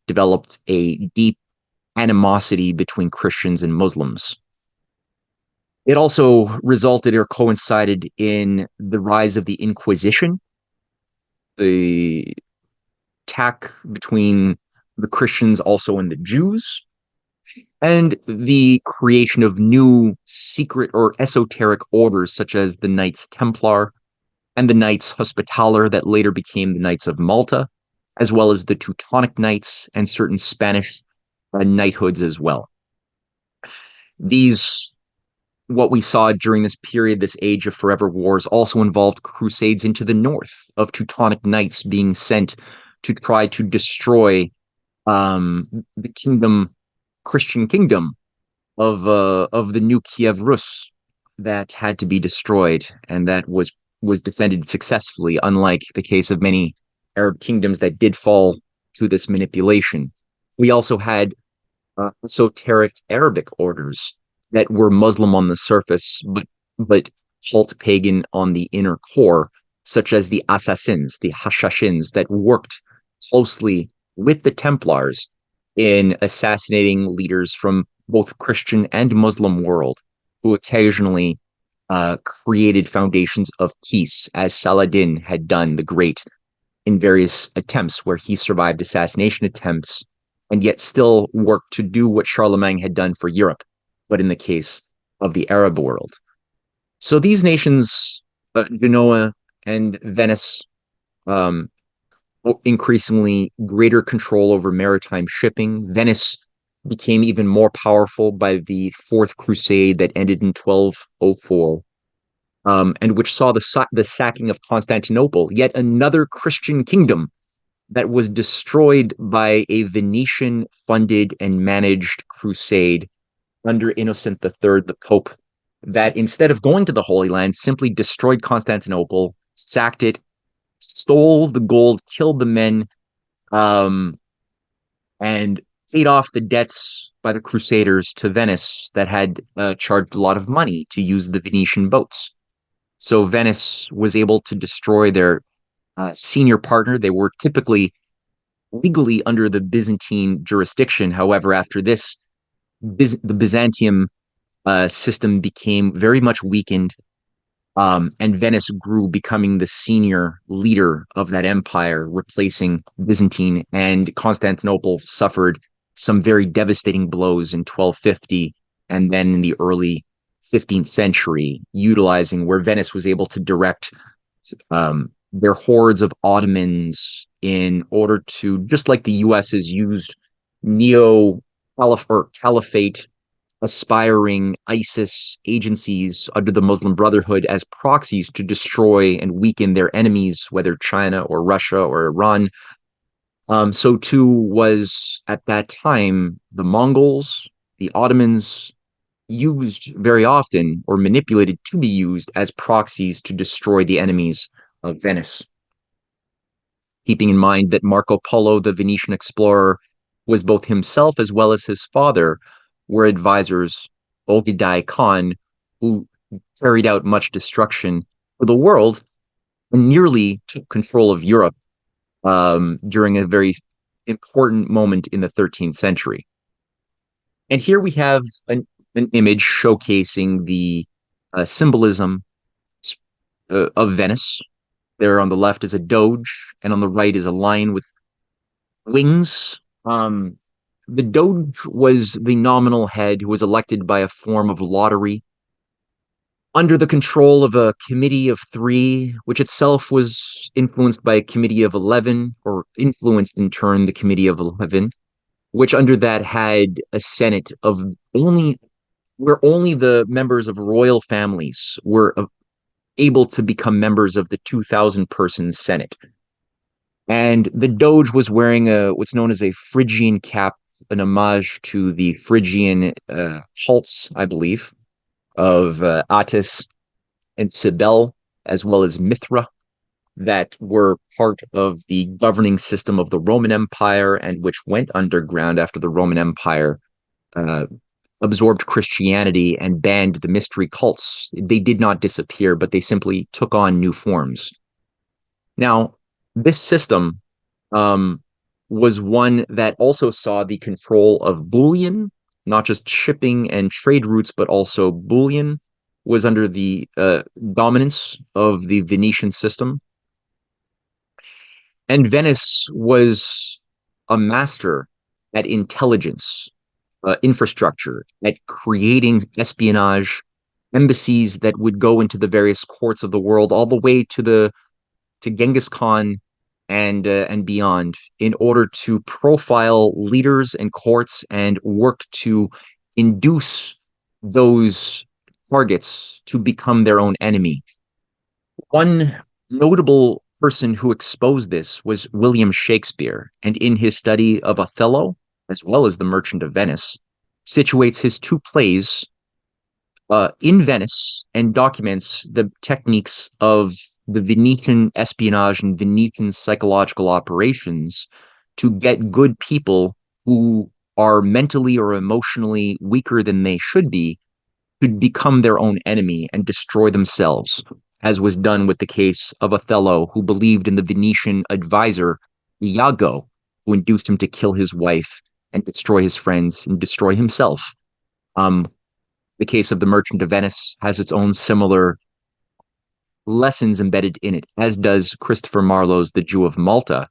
developed a deep animosity between Christians and Muslims. It also resulted or coincided in the rise of the Inquisition, the attack between the Christians also and the Jews, and the creation of new secret or esoteric orders such as the Knights Templar and the Knights Hospitaller that later became the Knights of Malta, as well as the Teutonic Knights and certain Spanish knighthoods as well. These, what we saw during this period, this age of forever wars, also involved crusades into the north of Teutonic Knights being sent to try to destroy the kingdom, Christian kingdom of the new Kiev Rus that had to be destroyed, and that was defended successfully, unlike the case of many Arab kingdoms that did fall to this manipulation. We also had esoteric Arabic orders that were Muslim on the surface, but cult pagan on the inner core, such as the Assassins, the Hashashins, that worked closely with the Templars in assassinating leaders from both Christian and Muslim world, who occasionally created foundations of peace, as Saladin had done, the Great, in various attempts where he survived assassination attempts and yet still worked to do what Charlemagne had done for Europe, but in the case of the Arab world. So these nations, Genoa and Venice, um, increasingly greater control over maritime shipping. Venice became even more powerful by the Fourth Crusade that ended in 1204, and which saw the sacking of Constantinople, yet another Christian kingdom that was destroyed by a Venetian funded and managed crusade under Innocent III, the Pope, that instead of going to the Holy Land, simply destroyed Constantinople, sacked it, stole the gold, killed the men, um, and paid off the debts by the Crusaders to Venice that had charged a lot of money to use the Venetian boats. So Venice was able to destroy their senior partner. They were typically legally under the Byzantine jurisdiction. However, after this, the Byzantium system became very much weakened, and Venice grew, becoming the senior leader of that empire, replacing Byzantine, and Constantinople suffered some very devastating blows in 1250 and then in the early 15th century, utilizing where Venice was able to direct their hordes of Ottomans in order to, just like the US has used neo caliphate aspiring ISIS agencies under the Muslim Brotherhood as proxies to destroy and weaken their enemies, whether China or Russia or Iran. So too was at that time the Mongols, the Ottomans, used very often or manipulated to be used as proxies to destroy the enemies of Venice. Keeping in mind that Marco Polo, the Venetian explorer, was both himself as well as his father were advisors Ogedai Khan, who carried out much destruction for the world and nearly took control of Europe during a very important moment in the 13th century. And here we have an image showcasing the symbolism of Venice. There on the left is a doge, and on the right is a lion with wings. The doge was the nominal head who was elected by a form of lottery under the control of a committee of three, which itself was influenced by a committee of 11, or influenced in turn the committee of 11, which under that had a senate of only where only the members of royal families were able to become members of the 2,000 person senate. And the doge was wearing what's known as a Phrygian cap, an homage to the Phrygian cults, I believe, of Attis and Cybele, as well as Mithra, that were part of the governing system of the Roman Empire and which went underground after the Roman Empire absorbed Christianity and banned the mystery cults. They did not disappear, but they simply took on new forms. Now, this system was one that also saw the control of bullion, not just shipping and trade routes, but also bullion was under the dominance of the Venetian system. And Venice was a master at intelligence, infrastructure, at creating espionage, embassies that would go into the various courts of the world, all the way to Genghis Khan and beyond, in order to profile leaders and courts and work to induce those targets to become their own enemy. One notable person who exposed this was William Shakespeare, and in his study of Othello, as well as The Merchant of Venice, situates his two plays in Venice and documents the techniques of the Venetian espionage and Venetian psychological operations to get good people who are mentally or emotionally weaker than they should be to become their own enemy and destroy themselves, as was done with the case of Othello, who believed in the Venetian advisor Iago, who induced him to kill his wife and destroy his friends and destroy himself. The case of The Merchant of Venice has its own similar lessons embedded in it, as does Christopher Marlowe's The Jew of Malta,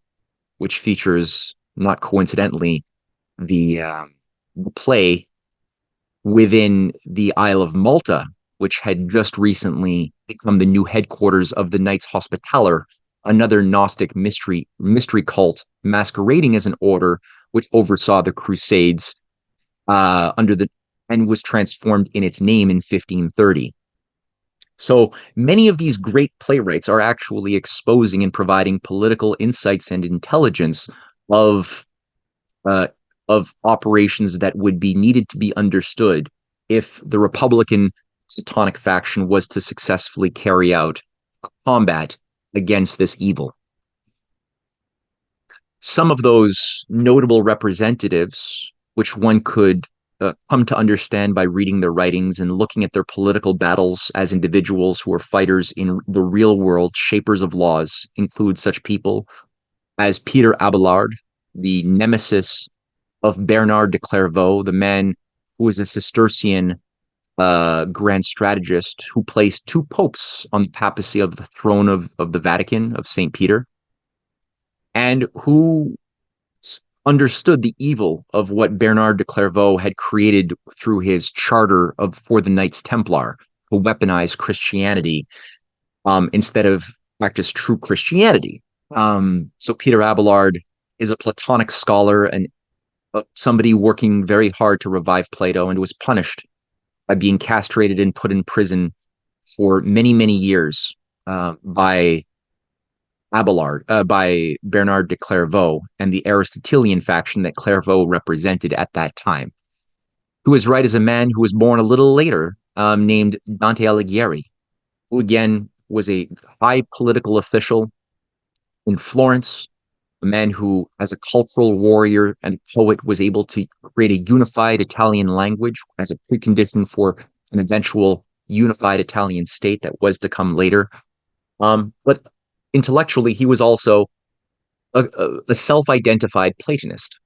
which features, not coincidentally, the play within the Isle of Malta, which had just recently become the new headquarters of the Knights Hospitaller, another Gnostic mystery cult masquerading as an order which oversaw the Crusades and was transformed in its name in 1530. So many of these great playwrights are actually exposing and providing political insights and intelligence of operations that would be needed to be understood if the Republican Teutonic faction was to successfully carry out combat against this evil. Some of those notable representatives, which one could come to understand by reading their writings and looking at their political battles as individuals who are fighters in the real world, shapers of laws, include such people as Peter Abelard, the nemesis of Bernard de Clairvaux, the man who was a Cistercian grand strategist who placed two popes on the papacy of the throne of the Vatican, of St. Peter, and who understood the evil of what Bernard de Clairvaux had created through his charter for the Knights Templar, to weaponize Christianity instead of practice true Christianity. So Peter Abelard is a Platonic scholar, somebody working very hard to revive Plato and was punished by being castrated and put in prison for many, many years by Abelard, by Bernard de Clairvaux and the Aristotelian faction that Clairvaux represented at that time, who is right as a man who was born a little later, named Dante Alighieri, who again was a high political official in Florence, a man who, as a cultural warrior and poet, was able to create a unified Italian language as a precondition for an eventual unified Italian state that was to come later. But intellectually, he was also a self-identified Platonist.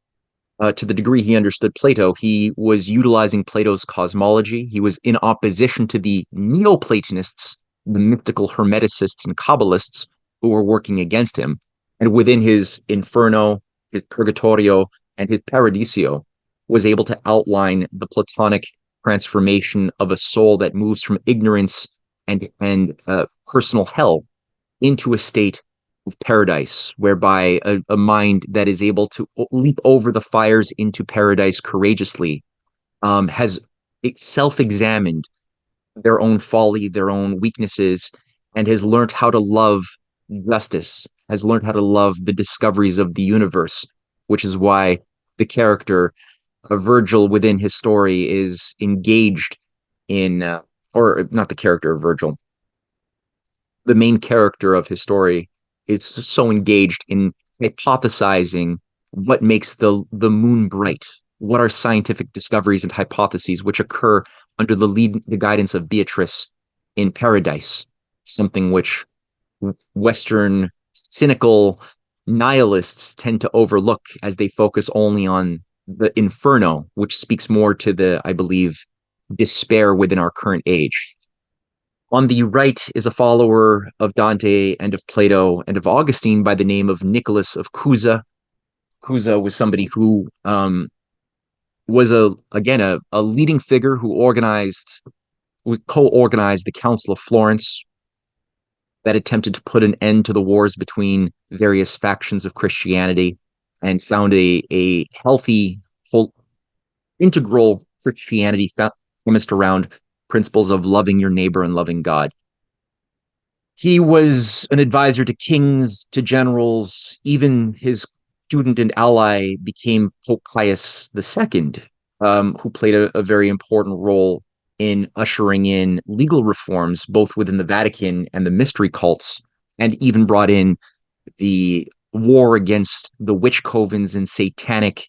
To the degree he understood Plato, he was utilizing Plato's cosmology. He was in opposition to the Neoplatonists, the mystical Hermeticists and Kabbalists who were working against him. And within his Inferno, his Purgatorio, and his Paradiso, was able to outline the Platonic transformation of a soul that moves from ignorance and personal hell into a state of paradise, whereby a mind that is able to leap over the fires into paradise courageously has self-examined their own folly, their own weaknesses, and has learned how to love justice, has learned how to love the discoveries of the universe, which is why the character of Virgil within his story is engaged in, or not the character of Virgil, the main character of his story is so engaged in hypothesizing what makes the moon bright, what are scientific discoveries and hypotheses which occur under the guidance of Beatrice in Paradise, something which Western cynical nihilists tend to overlook as they focus only on the Inferno, which speaks more to the, I believe, despair within our current age. On the right is a follower of Dante and of Plato and of Augustine by the name of Nicholas of Cusa. Cusa was somebody who was a leading figure who co-organized the Council of Florence that attempted to put an end to the wars between various factions of Christianity and found a healthy, whole, integral Christianity premised around principles of loving your neighbor and loving God. He was an advisor to kings, to generals. Even his student and ally became Pope Pius II, who played a very important role in ushering in legal reforms, both within the Vatican and the mystery cults, and even brought in the war against the witch covens and satanic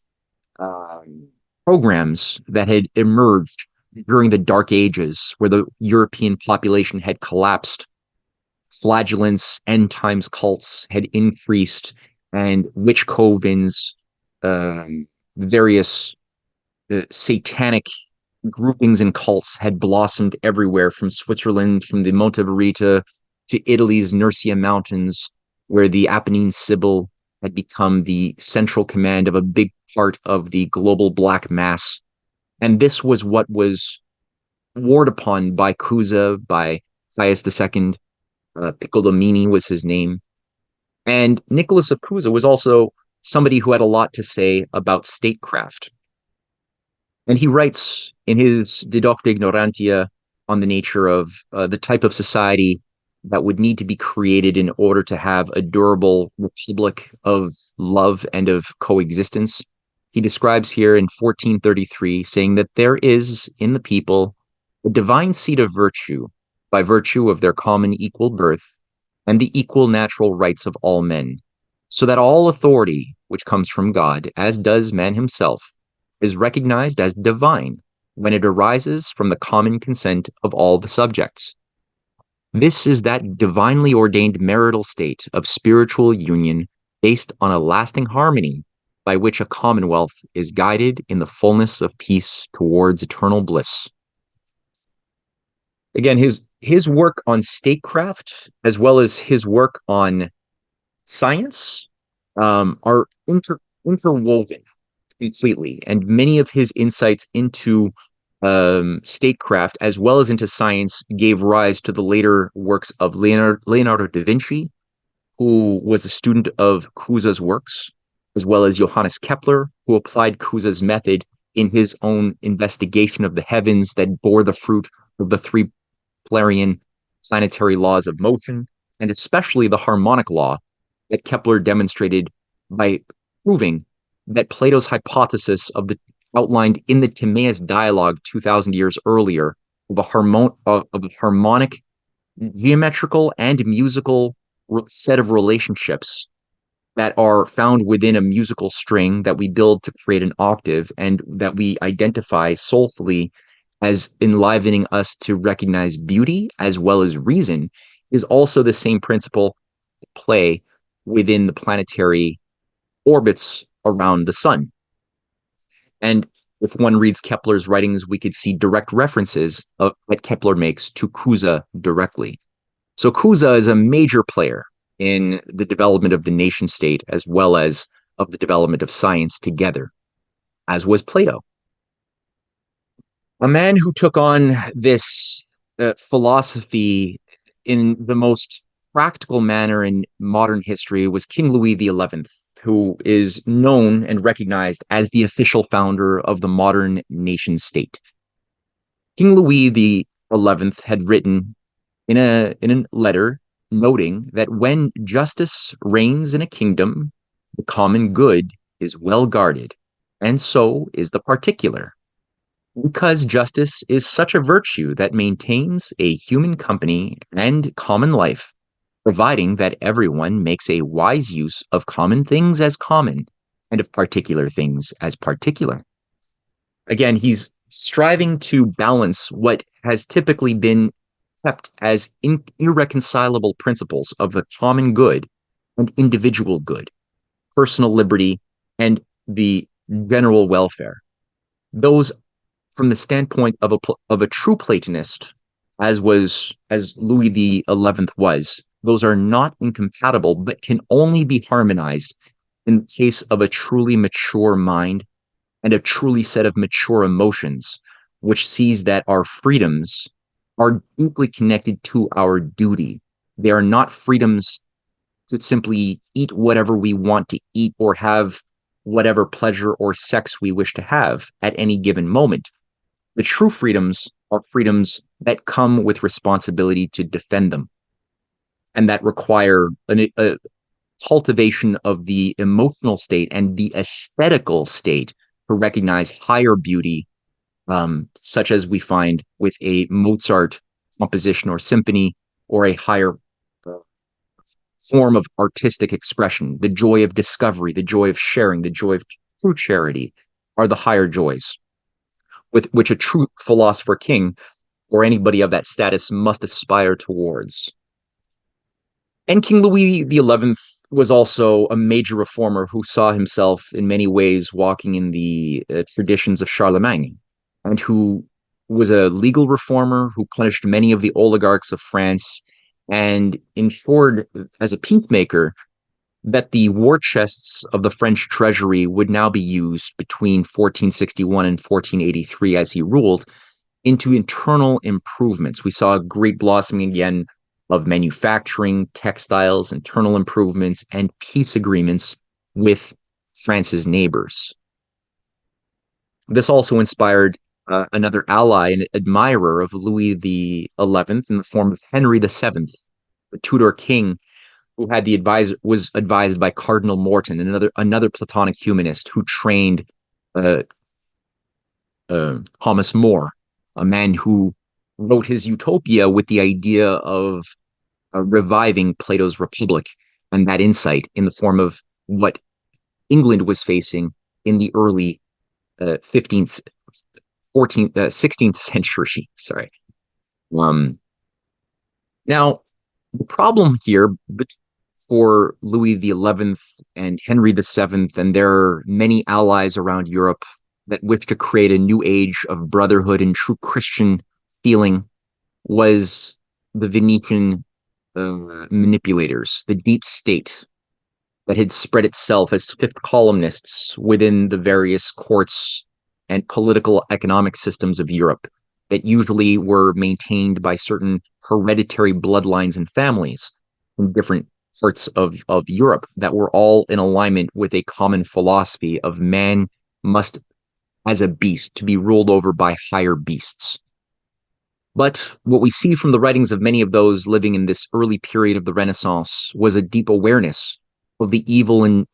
programs that had emerged during the Dark Ages, where the European population had collapsed, flagellants, end times cults had increased, and witch covens, various satanic groupings and cults had blossomed everywhere, from Switzerland, from the Monte Verita to Italy's Nursia Mountains, where the Apennine Sibyl had become the central command of a big part of the global black mass. And this was what was warred upon by Cusa, by Pius II. Piccolomini was his name. And Nicholas of Cusa was also somebody who had a lot to say about statecraft. And he writes in his De Docta Ignorantia on the nature of the type of society that would need to be created in order to have a durable republic of love and of coexistence. He describes here in 1433, saying that there is in the people a divine seed of virtue by virtue of their common equal birth and the equal natural rights of all men, so that all authority which comes from God, as does man himself, is recognized as divine when it arises from the common consent of all the subjects. This is that divinely ordained marital state of spiritual union based on a lasting harmony by which a commonwealth is guided in the fullness of peace towards eternal bliss. Again, his work on statecraft, as well as his work on science, are interwoven completely, and many of his insights into statecraft as well as into science gave rise to the later works of Leonardo da Vinci, who was a student of Cusa's works. as well as Johannes Kepler, who applied Cusa's method in his own investigation of the heavens that bore the fruit of the three Keplerian planetary laws of motion, and especially the harmonic law that Kepler demonstrated by proving that Plato's hypothesis of the outlined in the Timaeus dialogue 2,000 years earlier of a harmonic geometrical and musical set of relationships that are found within a musical string that we build to create an octave and that we identify soulfully as enlivening us to recognize beauty as well as reason is also the same principle at play within the planetary orbits around the sun. And if one reads Kepler's writings, we could see direct references that Kepler makes to Cusa directly. So Cusa is a major player in the development of the nation state as well as of the development of science together, as was Plato. A man who took on this philosophy in the most practical manner in modern history was King Louis XI, who is known and recognized as the official founder of the modern nation state. King Louis XI had written in a letter noting that when justice reigns in a kingdom, the common good is well guarded, and so is the particular. Because justice is such a virtue that maintains a human company and common life, providing that everyone makes a wise use of common things as common and of particular things as particular. Again, he's striving to balance what has typically been kept as irreconcilable principles of the common good and individual good, personal liberty, and the general welfare. Those, from the standpoint of a true Platonist, as Louis XI was, those are not incompatible, but can only be harmonized in the case of a truly mature mind and a truly set of mature emotions, which sees that our freedoms are deeply connected to our duty. They are not freedoms to simply eat whatever we want to eat or have whatever pleasure or sex we wish to have at any given moment. The true freedoms are freedoms that come with responsibility to defend them and that require a cultivation of the emotional state and the aesthetical state to recognize higher beauty, such as we find with a Mozart composition or symphony or a higher form of artistic expression. The joy of discovery, the joy of sharing, the joy of true charity are the higher joys with which a true philosopher king or anybody of that status must aspire towards. And King Louis XI was also a major reformer who saw himself in many ways walking in the traditions of Charlemagne, and who was a legal reformer who punished many of the oligarchs of France and ensured as a peacemaker that the war chests of the French treasury would now be used between 1461 and 1483 as he ruled into internal improvements. We saw a great blossoming again of manufacturing, textiles, internal improvements, and peace agreements with France's neighbors. This also inspired another ally and admirer of Louis XI in the form of Henry VII, the Tudor king, who was advised by Cardinal Morton, another Platonic humanist who trained Thomas More, a man who wrote his Utopia with the idea of reviving Plato's Republic and that insight in the form of what England was facing in the early 15th, 14th, 16th century. Sorry. Now, the problem here for Louis XI and Henry VII and their many allies around Europe that wished to create a new age of brotherhood and true Christian feeling was the Venetian manipulators, the deep state that had spread itself as fifth columnists within the various courts and political economic systems of Europe that usually were maintained by certain hereditary bloodlines and families from different parts of Europe that were all in alignment with a common philosophy of man must, as a beast, to be ruled over by higher beasts. But what we see from the writings of many of those living in this early period of the Renaissance was a deep awareness of the evil and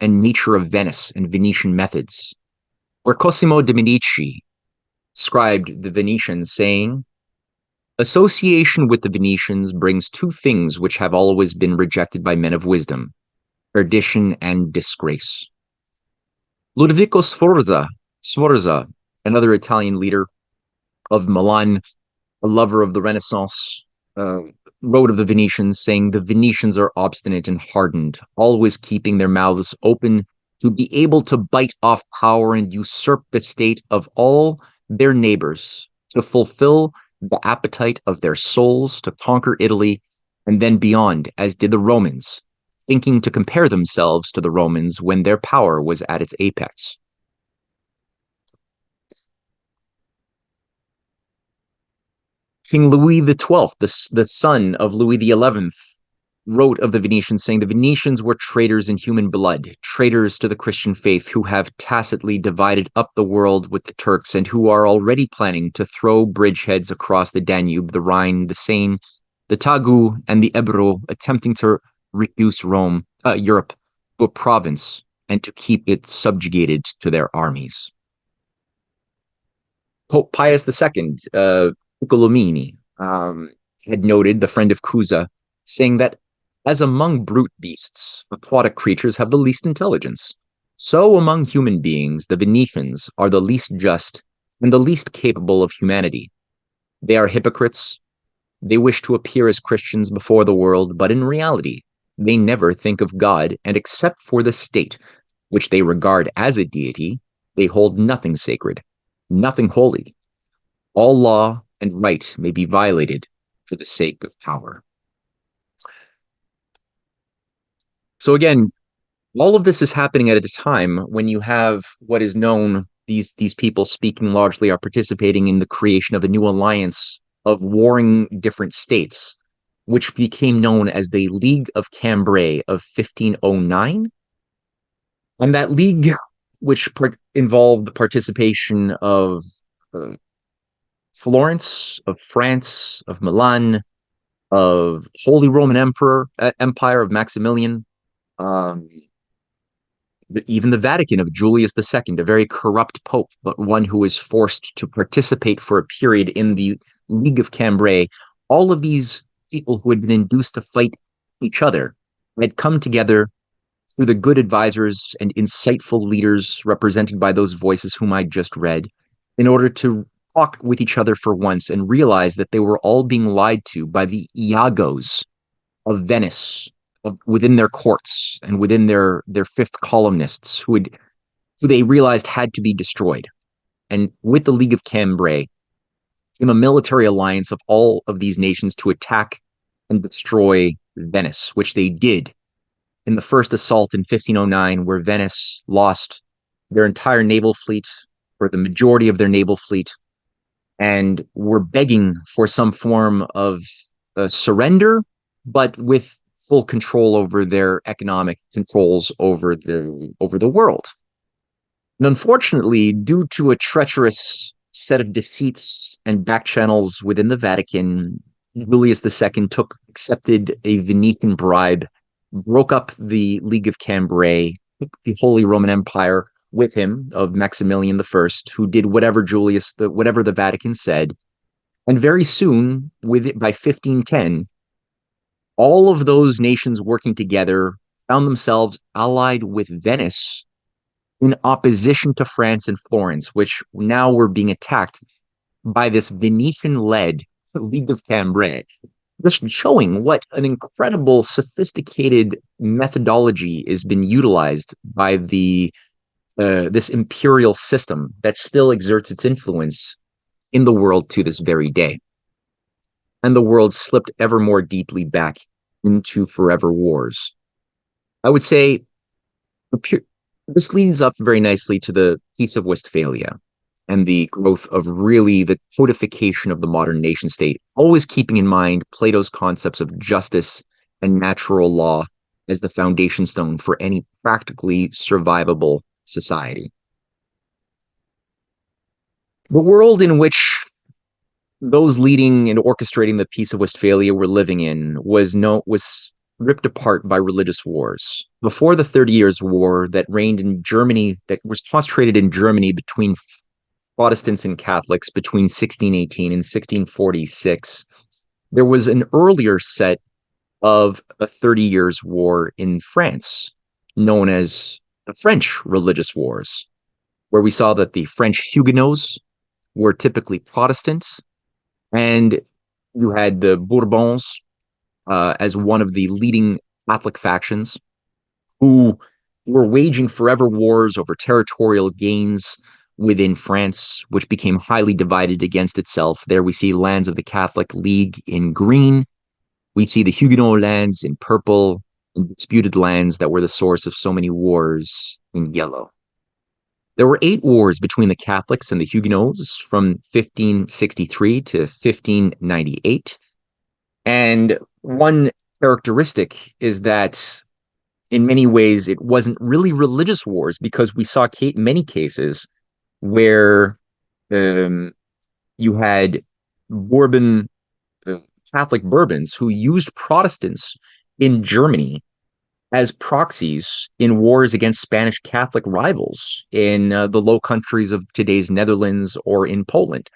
nature of Venice and Venetian methods, where Cosimo de' Medici described the Venetians, saying, "Association with the Venetians brings two things which have always been rejected by men of wisdom, perdition and disgrace." Ludovico Sforza, another Italian leader of Milan, a lover of the Renaissance, uh, wrote of the Venetians, saying, "The Venetians are obstinate and hardened, always keeping their mouths open to be able to bite off power and usurp the state of all their neighbors, to fulfill the appetite of their souls, to conquer Italy, and then beyond, as did the Romans, thinking to compare themselves to the Romans when their power was at its apex." King Louis XII, the son of Louis XI, wrote of the Venetians, saying, "The Venetians were traitors in human blood, traitors to the Christian faith, who have tacitly divided up the world with the Turks, and who are already planning to throw bridgeheads across the Danube, the Rhine, the Seine, the Tagus, and the Ebro, attempting to reduce Europe, to a province, and to keep it subjugated to their armies." Pope Pius II, Piccolomini, had noted, the friend of Cusa, saying that as among brute beasts, aquatic creatures have the least intelligence, so among human beings, the Venetians are the least just and the least capable of humanity. They are hypocrites. They wish to appear as Christians before the world, but in reality, they never think of God, and except for the state, which they regard as a deity, they hold nothing sacred, nothing holy. All law and right may be violated for the sake of power. So again, all of this is happening at a time when you have what is known, these people speaking largely are participating in the creation of a new alliance of warring different states, which became known as the League of Cambrai of 1509. And that league, which involved the participation of uh, Florence, of France, of Milan, of Holy Roman Empire of Maximilian, um, even the Vatican of Julius II, a very corrupt pope, but one who was forced to participate for a period in the League of Cambrai. All of these people who had been induced to fight each other had come together through the good advisors and insightful leaders represented by those voices whom I just read, in order to talk with each other for once and realize that they were all being lied to by the Iagos of Venice, within their courts and within their fifth columnists, who they realized had to be destroyed. And with the League of Cambrai came a military alliance of all of these nations to attack and destroy Venice, which they did in the first assault in 1509, where Venice lost their entire naval fleet, or the majority of their naval fleet, and were begging for some form of surrender, but with full control over their economic controls over the world. And unfortunately, due to a treacherous set of deceits and back channels within the Vatican, Julius II accepted a Venetian bribe, broke up the League of Cambrai, took the Holy Roman Empire with him of Maximilian I, who did whatever the Vatican said. And very soon, by 1510, all of those nations working together found themselves allied with Venice in opposition to France and Florence, which now were being attacked by this Venetian-led League of Cambrai, just showing what an incredible, sophisticated methodology has been utilized by this imperial system that still exerts its influence in the world to this very day. And the world slipped ever more deeply back into forever wars. I would say this leads up very nicely to the Peace of Westphalia and the growth of really the codification of the modern nation state, always keeping in mind Plato's concepts of justice and natural law as the foundation stone for any practically survivable society. The world in which those leading and orchestrating the Peace of Westphalia were living in was ripped apart by religious wars. Before the 30 Years' War that reigned in Germany, that was concentrated in Germany between Protestants and Catholics between 1618 and 1646, there was an earlier set of a 30 Years' War in France, known as the French Religious Wars, where we saw that the French Huguenots were typically Protestant, and you had the Bourbons as one of the leading Catholic factions who were waging forever wars over territorial gains within France, which became highly divided against itself. There we see lands of the Catholic League in green. We see the Huguenot lands in purple, and disputed lands that were the source of so many wars in yellow. There were 8 wars between the Catholics and the Huguenots from 1563 to 1598. And one characteristic is that in many ways it wasn't really religious wars, because we saw many cases where um, you had Bourbon Catholic Bourbons who used Protestants in Germany as proxies in wars against Spanish Catholic rivals in the Low Countries of today's Netherlands or in Poland.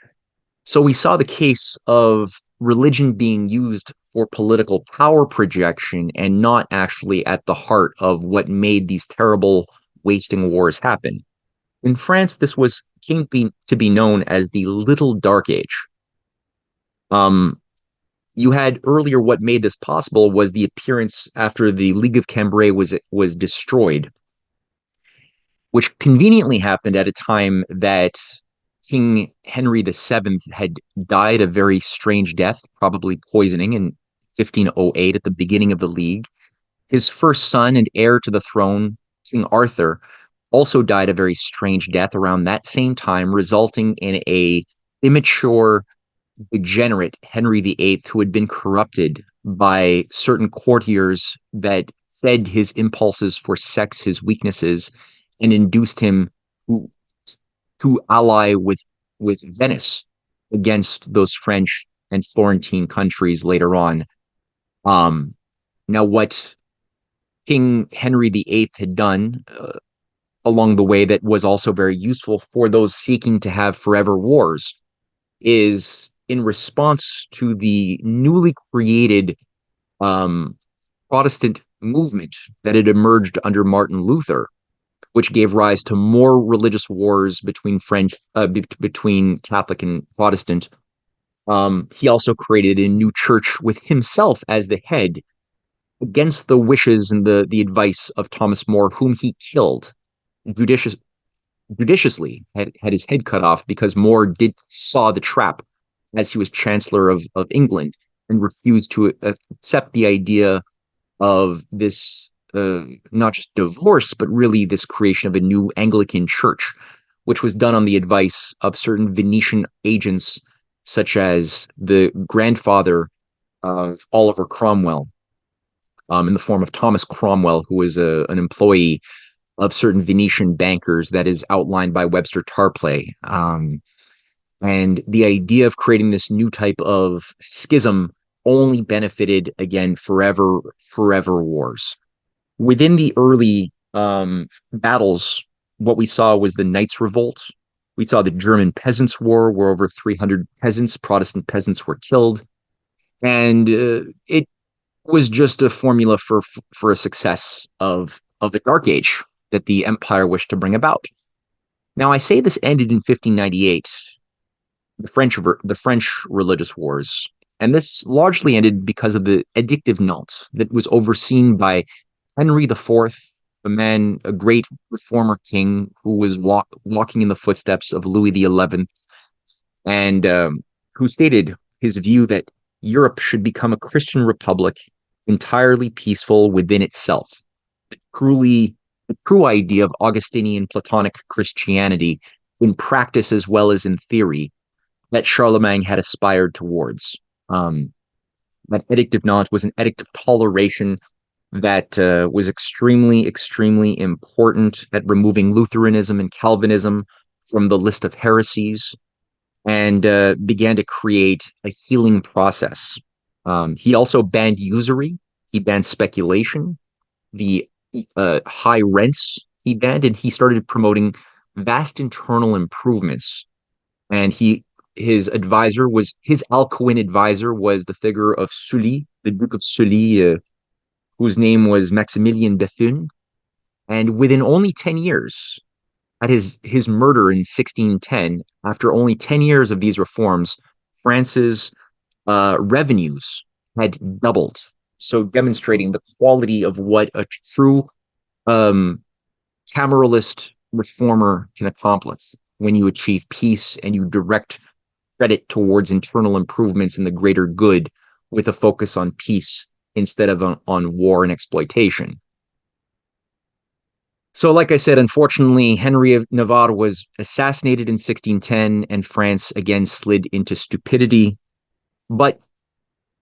So we saw the case of religion being used for political power projection and not actually at the heart of what made these terrible wasting wars happen. In France, this came to be known as the Little Dark Age. Um, you had earlier, what made this possible was the appearance after the League of Cambrai was destroyed, which conveniently happened at a time that King Henry VII had died a very strange death, probably poisoning in 1508 at the beginning of the League. His first son and heir to the throne, King Arthur, also died a very strange death around that same time, resulting in a immature, degenerate Henry VIII who had been corrupted by certain courtiers that fed his impulses for sex, his weaknesses, and induced him to ally with Venice against those French and Florentine countries later on. Now, what King Henry VIII had done along the way that was also very useful for those seeking to have forever wars is, in response to the newly created Protestant movement that had emerged under Martin Luther, which gave rise to more religious wars between between Catholic and Protestant. He also created a new church with himself as the head, against the wishes and the advice of Thomas More, whom he killed judiciously, had his head cut off because More saw the trap as he was Chancellor of England and refused to accept the idea of this not just divorce, but really this creation of a new Anglican church, which was done on the advice of certain Venetian agents, such as the grandfather of Oliver Cromwell, in the form of Thomas Cromwell, who was an employee of certain Venetian bankers that is outlined by Webster Tarpley. And the idea of creating this new type of schism only benefited, again, forever wars. Within the early battles, what we saw was the Knights' Revolt. We saw the German Peasants' War, where over 300 peasants, Protestant peasants, were killed. And it was just a formula for a success of the Dark Age that the empire wished to bring about. Now, I say this ended in 1598, the French religious wars, and this largely ended because of the Edict of Nantes that was overseen by Henry IV, a great reformer king who was walking in the footsteps of Louis XI, and who stated his view that Europe should become a Christian republic, entirely peaceful within itself. The true idea of Augustinian Platonic Christianity in practice as well as in theory that Charlemagne had aspired towards. That Edict of Nantes was an edict of toleration that was extremely, extremely important at removing Lutheranism and Calvinism from the list of heresies and began to create a healing process. He also banned usury, he banned speculation, the high rents he banned, and he started promoting vast internal improvements. And his Alcuin advisor was the figure of Sully, the Duke of Sully, whose name was Maximilien Bethune. And within only 10 years, at his murder in 1610, after only 10 years of these reforms, France's revenues had doubled. So demonstrating the quality of what a true um, cameralist reformer can accomplish when you achieve peace and you direct credit towards internal improvements in the greater good with a focus on peace instead of on war and exploitation. So, like I said, unfortunately, Henry of Navarre was assassinated in 1610, and France again slid into stupidity. But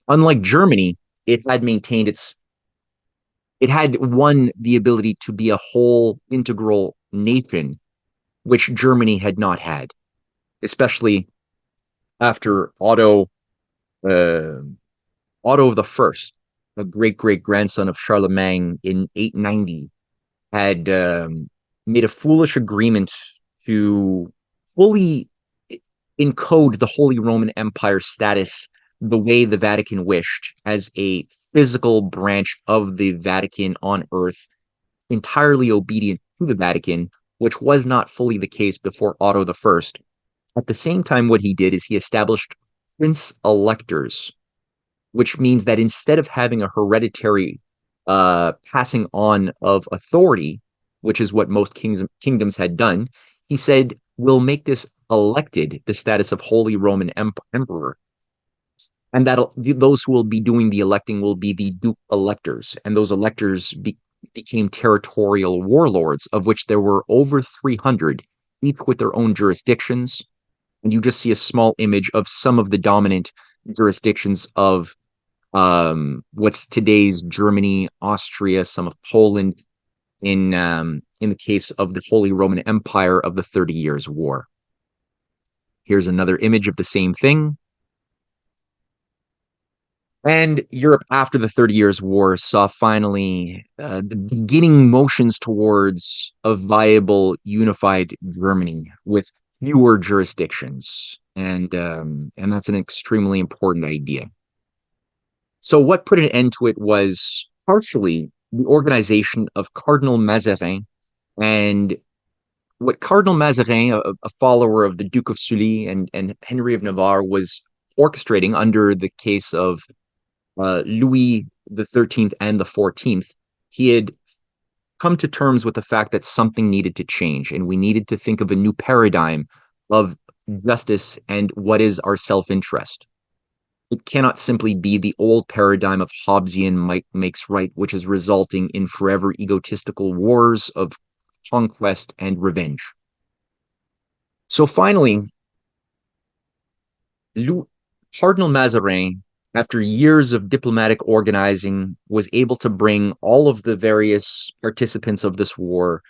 unlike Germany, it had won the ability to be a whole integral nation, which Germany had not had, especially after uh, Otto the First, a great great grandson of Charlemagne in 890, had made a foolish agreement to fully encode the Holy Roman Empire status the way the Vatican wished, as a physical branch of the Vatican on earth, entirely obedient to the Vatican, which was not fully the case before Otto the First. At the same time, what he did is he established prince electors, which means that instead of having a hereditary passing on of authority, which is what most kingdoms had done, he said, we'll make this elected, the status of Holy Roman Emperor. And that those who will be doing the electing will be the duke electors. And those electors became territorial warlords, of which there were over 300, each with their own jurisdictions. And you just see a small image of some of the dominant jurisdictions of what's today's Germany, Austria, some of Poland, in the case of the Holy Roman Empire of the 30 Years' War. Here's another image of the same thing. And Europe after the 30 Years' War saw finally the beginning motions towards a viable, unified Germany with fewer jurisdictions, and that's an extremely important idea. So what put an end to it was partially the organization of Cardinal Mazarin. And what Cardinal Mazarin, a follower of the Duke of Sully and Henry of Navarre, was orchestrating under the case of Louis the 13th and the 14th, he had come to terms with the fact that something needed to change, and we needed to think of a new paradigm of justice and what is our self-interest. It cannot simply be the old paradigm of Hobbesian might makes right, which is resulting in forever egotistical wars of conquest and revenge. So finally, Cardinal Mazarin, after years of diplomatic organizing, was able to bring all of the various participants of this war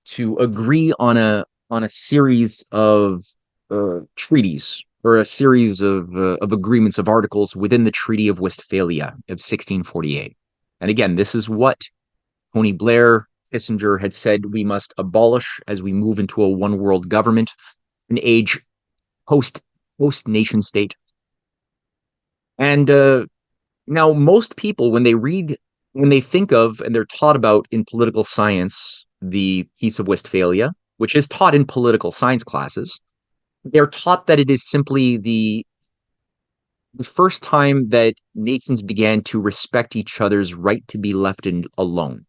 to agree on a series of treaties, or a series of agreements, of articles within the Treaty of Westphalia of 1648. And again, this is what Tony Blair, Kissinger had said we must abolish as we move into a one world government, an age post nation state. And now most people, when they think of, and they're taught about in political science, the Peace of Westphalia, which is taught in political science classes, they're taught that it is simply the first time that nations began to respect each other's right to be left alone.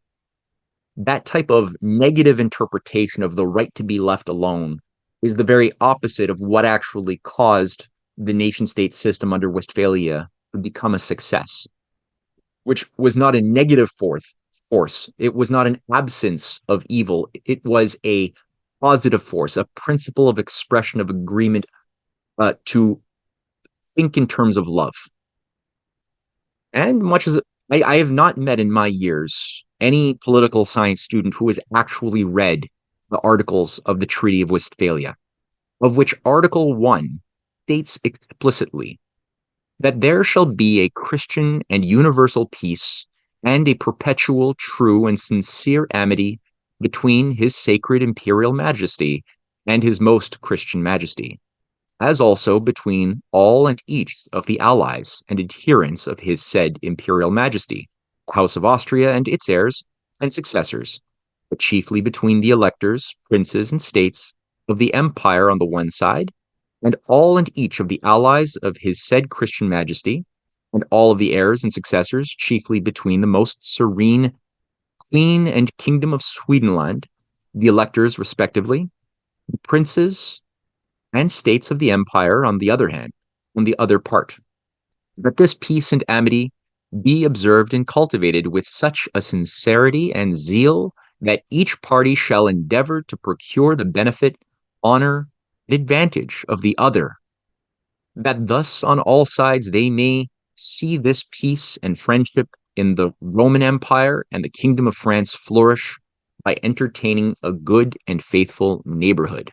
That type of negative interpretation of the right to be left alone is the very opposite of what actually caused the nation state system under Westphalia to become a success, which was not a negative force. It was not an absence of evil. It was a positive force, a principle of expression of agreement to think in terms of love. And much as I have not met in my years any political science student who has actually read the articles of the Treaty of Westphalia, of which Article 1 states explicitly that there shall be a Christian and universal peace and a perpetual, true, and sincere amity between his sacred imperial majesty and his most Christian majesty, as also between all and each of the allies and adherents of his said imperial majesty, the House of Austria and its heirs and successors, but chiefly between the electors, princes, and states of the empire on the one side, and all and each of the allies of his said Christian majesty, and all of the heirs and successors, chiefly between the most serene Queen and Kingdom of Swedenland, the electors respectively, the princes and states of the empire on the other hand, on the other part, that this peace and amity be observed and cultivated with such a sincerity and zeal that each party shall endeavor to procure the benefit, honor, and advantage of the other, that thus on all sides they may see this peace and friendship in the Roman Empire and the Kingdom of France flourish by entertaining a good and faithful neighborhood.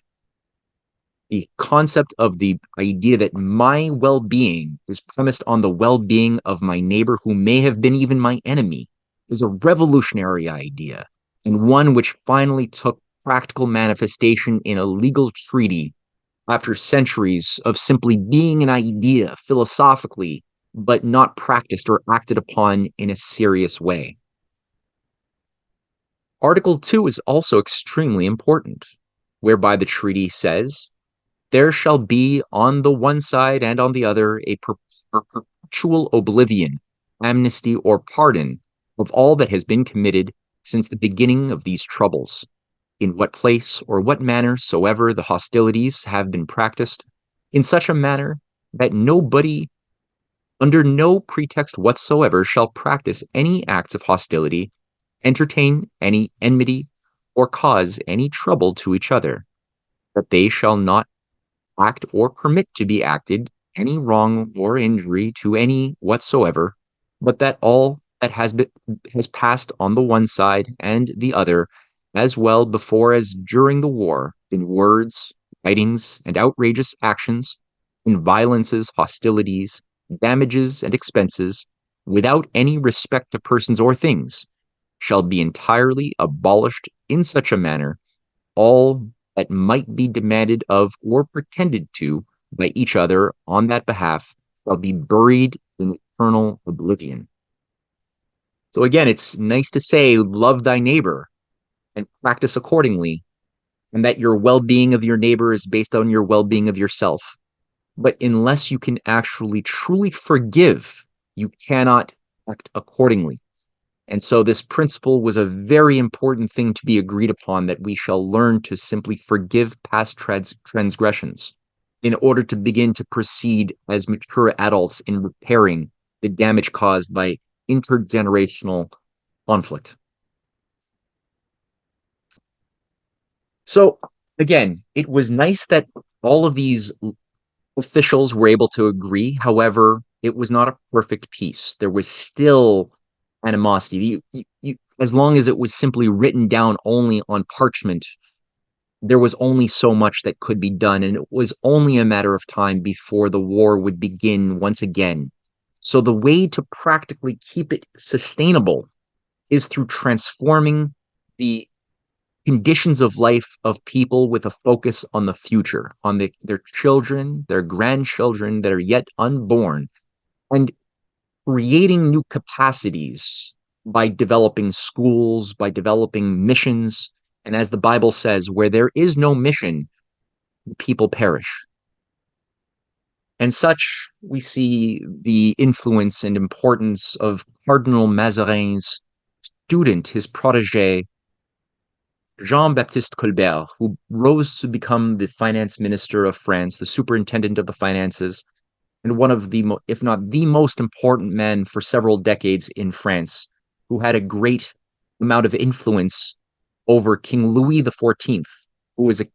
The concept of the idea that my well being is premised on the well being of my neighbor, who may have been even my enemy, is a revolutionary idea, and one which finally took practical manifestation in a legal treaty after centuries of simply being an idea philosophically, but not practiced or acted upon in a serious way. Article 2 is also extremely important, whereby the treaty says there shall be on the one side and on the other a perpetual oblivion, amnesty, or pardon of all that has been committed since the beginning of these troubles, in what place or what manner soever the hostilities have been practiced, in such a manner that nobody, under no pretext whatsoever, shall practice any acts of hostility, entertain any enmity, or cause any trouble to each other, that they shall not act or permit to be acted any wrong or injury to any whatsoever, but that all that has passed on the one side and the other, as well before as during the war, in words, writings, and outrageous actions, in violences, hostilities, damages, and expenses, without any respect to persons or things, shall be entirely abolished in such a manner, all that might be demanded of or pretended to by each other on that behalf shall be buried in eternal oblivion. So again, it's nice to say, love thy neighbor and practice accordingly, and that your well being of your neighbor is based on your well being of yourself. But unless you can actually truly forgive, you cannot act accordingly. And so this principle was a very important thing to be agreed upon, that we shall learn to simply forgive past transgressions in order to begin to proceed as mature adults in repairing the damage caused by intergenerational conflict. So again, it was nice that all of these officials were able to agree. However, it was not a perfect peace. There was still animosity. As long as it was simply written down only on parchment, there was only so much that could be done, and it was only a matter of time before the war would begin once again. So the way to practically keep it sustainable is through transforming the conditions of life of people with a focus on the future, on their children, their grandchildren that are yet unborn, and creating new capacities by developing schools, by developing missions. And as the Bible says, where there is no mission, people perish. And such, we see the influence and importance of Cardinal Mazarin's student, his protege, Jean-Baptiste Colbert, who rose to become the finance minister of France, the superintendent of the finances, and one of the, if not the most important men for several decades in France, who had a great amount of influence over King Louis XIV, who was a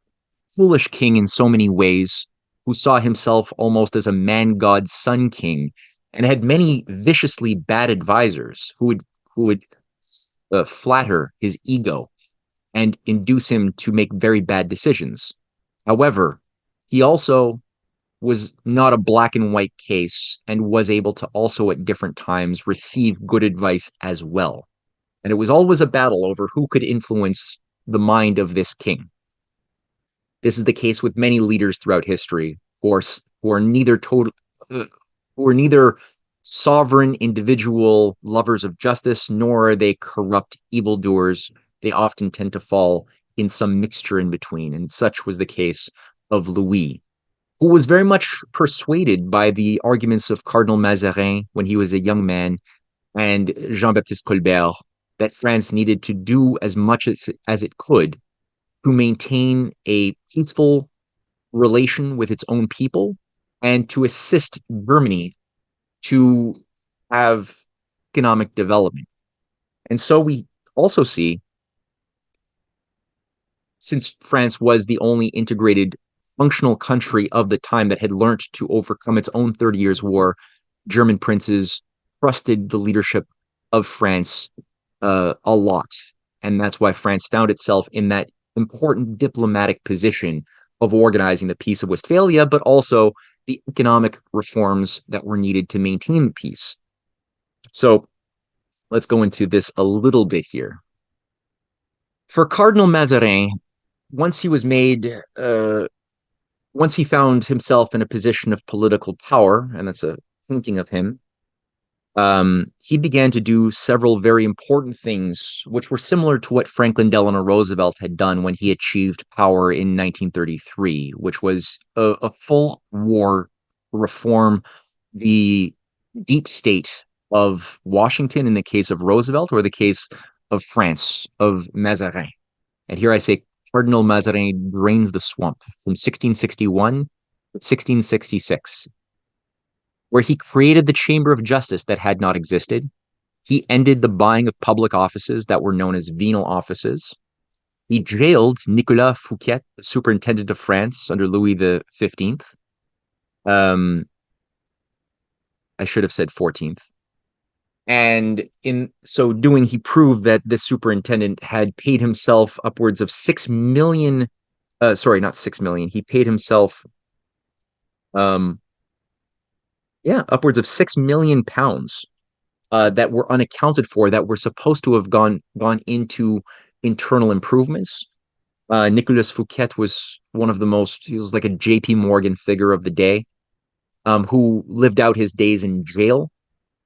foolish king in so many ways, who saw himself almost as a man god sun king, and had many viciously bad advisors who would flatter his ego and induce him to make very bad decisions. However, he also was not a black and white case and was able to also at different times receive good advice as well. And it was always a battle over who could influence the mind of this king. This is the case with many leaders throughout history who are neither total, uh, who are neither sovereign individual lovers of justice, nor are they corrupt evildoers. They often tend to fall in some mixture in between. And such was the case of Louis, who was very much persuaded by the arguments of Cardinal Mazarin when he was a young man and Jean-Baptiste Colbert that France needed to do as much as it could to maintain a peaceful relation with its own people and to assist Germany to have economic development. And so we also see, since France was the only integrated functional country of the time that had learned to overcome its own 30 Years' War, German princes trusted the leadership of France a lot. And that's why France found itself in that important diplomatic position of organizing the Peace of Westphalia, but also the economic reforms that were needed to maintain the peace. So let's go into this a little bit here. For Cardinal Mazarin, once he was made, once he found himself in a position of political power, and that's a painting of him, he began to do several very important things, which were similar to what Franklin Delano Roosevelt had done when he achieved power in 1933, which was a full war reform the deep state of Washington in the case of Roosevelt, or the case of France, of Mazarin. And here I say Cardinal Mazarin drains the swamp from 1661 to 1666, where he created the Chamber of Justice that had not existed. He ended the buying of public offices that were known as venal offices. He jailed Nicolas Fouquet, the superintendent of France under Louis the 15th. I should have said 14th. And in so doing, he proved that this superintendent had paid himself upwards of 6 million. Sorry, not 6 million. He paid himself, um, yeah, upwards of 6 million pounds that were unaccounted for, that were supposed to have gone into internal improvements. Nicolas Fouquet was one of the most. He was like a J.P. Morgan figure of the day, who lived out his days in jail.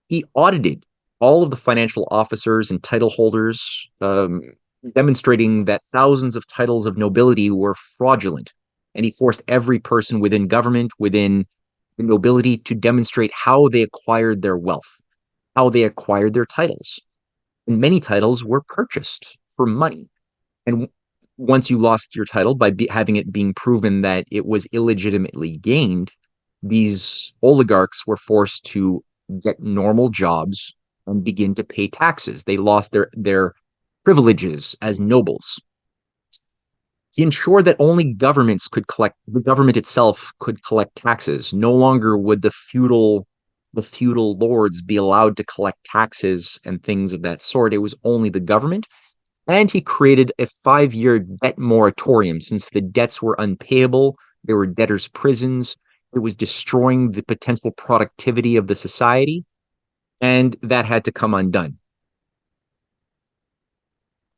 He audited all of the financial officers and title holders, demonstrating that thousands of titles of nobility were fraudulent. And he forced every person within government, within the nobility, to demonstrate how they acquired their wealth, how they acquired their titles. And many titles were purchased for money. And once you lost your title by having it being proven that it was illegitimately gained, these oligarchs were forced to get normal jobs and begin to pay taxes. They lost their privileges as nobles. He ensured that only governments could collect, the government itself could collect taxes. No longer would the feudal lords be allowed to collect taxes and things of that sort. It was only the government. And he created a 5-year debt moratorium, since the debts were unpayable. There were debtors' prisons. It was destroying the potential productivity of the society, and that had to come undone.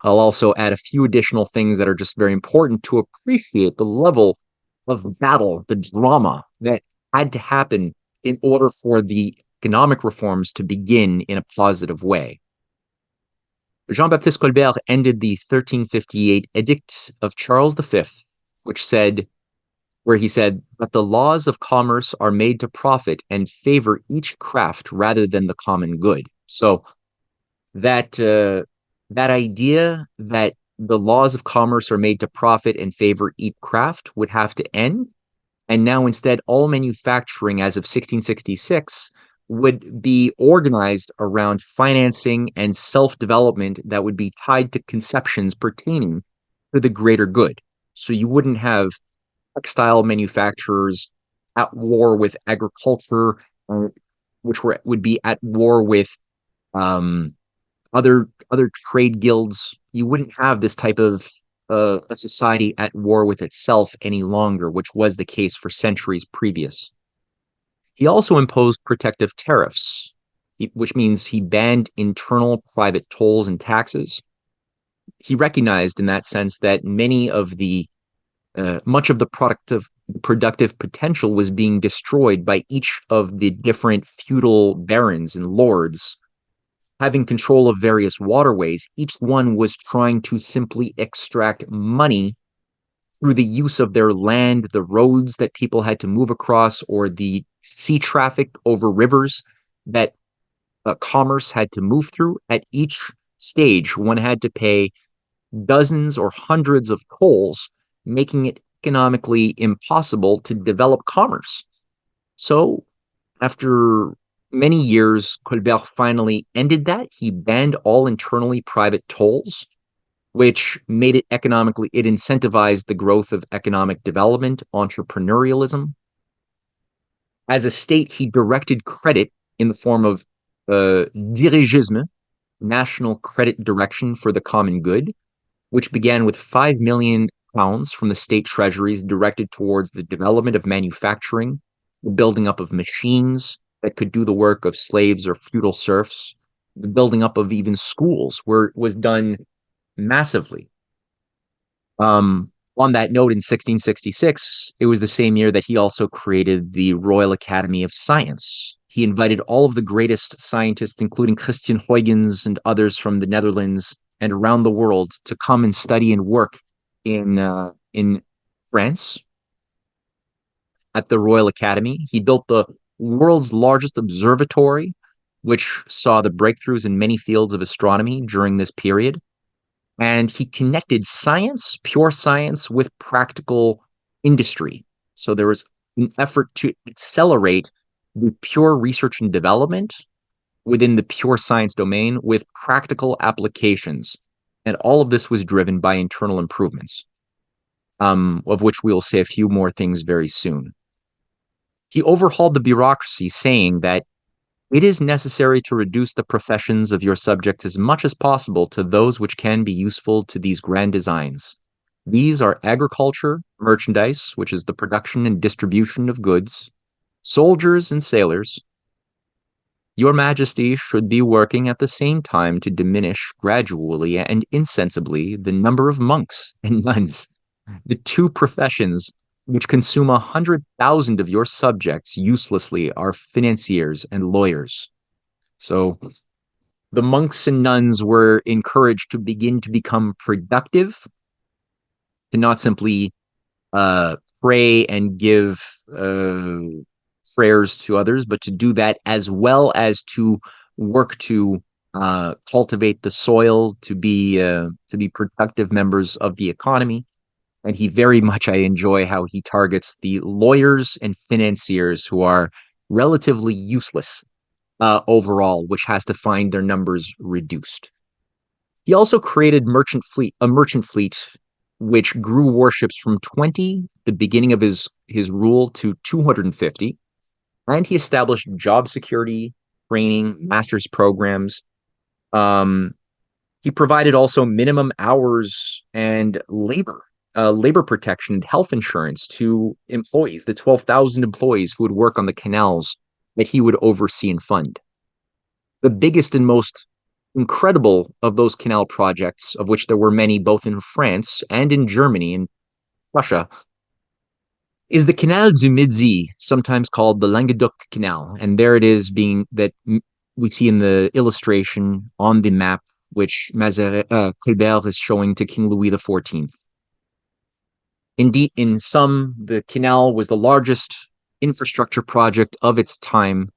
I'll also add a few additional things that are just very important to appreciate the level of battle, the drama that had to happen in order for the economic reforms to begin in a positive way. Jean-Baptiste Colbert ended the 1358 Edict of Charles V, which said, where he said that the laws of commerce are made to profit and favor each craft rather than the common good. So that that idea that the laws of commerce are made to profit and favor each craft would have to end. And now instead, all manufacturing as of 1666 would be organized around financing and self-development that would be tied to conceptions pertaining to the greater good. So you wouldn't have textile manufacturers at war with agriculture, which would be at war with um, other trade guilds. You wouldn't have this type of a society at war with itself any longer, which was the case for centuries previous. He also imposed protective tariffs, which means he banned internal private tolls and taxes. He recognized in that sense that many of the much of the productive potential was being destroyed by each of the different feudal barons and lords having control of various waterways. Each one was trying to simply extract money through the use of their land, the roads that people had to move across, or the sea traffic over rivers that commerce had to move through. At each stage, one had to pay dozens or hundreds of tolls, making it economically impossible to develop commerce. So, after many years, Colbert finally ended that. He banned all internally private tolls, which made it economically, it incentivized the growth of economic development, entrepreneurialism. As a state, he directed credit in the form of dirigisme, national credit direction for the common good, which began with £5 million from the state treasuries directed towards the development of manufacturing, the building up of machines that could do the work of slaves or feudal serfs, the building up of even schools, where it was done massively. On that note, in 1666, it was the same year that he also created the Royal Academy of Science. He invited all of the greatest scientists, including Christian Huygens and others from the Netherlands and around the world, to come and study and work in France at the Royal Academy. He built the world's largest observatory, which saw the breakthroughs in many fields of astronomy during this period. And he connected science, pure science, with practical industry. So there was an effort to accelerate the pure research and development within the pure science domain with practical applications. And all of this was driven by internal improvements, of which we will say a few more things very soon. He overhauled the bureaucracy, saying that it is necessary to reduce the professions of your subjects as much as possible to those which can be useful to these grand designs. These are agriculture, merchandise, which is the production and distribution of goods, soldiers and sailors. Your Majesty should be working at the same time to diminish gradually and insensibly the number of monks and nuns, the two professions which consume 100,000 of your subjects uselessly are financiers and lawyers. So the monks and nuns were encouraged to begin to become productive, to not simply pray and give prayers to others, but to do that as well as to work to cultivate the soil, to be productive members of the economy. And he very much, I enjoy how he targets the lawyers and financiers who are relatively useless overall, which has to find their numbers reduced. He also created a merchant fleet, which grew warships from 20, the beginning of his rule, to 250. And he established job security, training, master's programs. He provided also minimum hours and labor protection and health insurance to employees, the 12,000 employees who would work on the canals that he would oversee and fund. The biggest and most incredible of those canal projects, of which there were many both in France and in Germany and Russia, is the Canal du Midi, sometimes called the Languedoc Canal. And there it is being that we see in the illustration on the map, which Colbert is showing to King Louis XIV. Indeed, in sum, the canal was the largest infrastructure project of its time.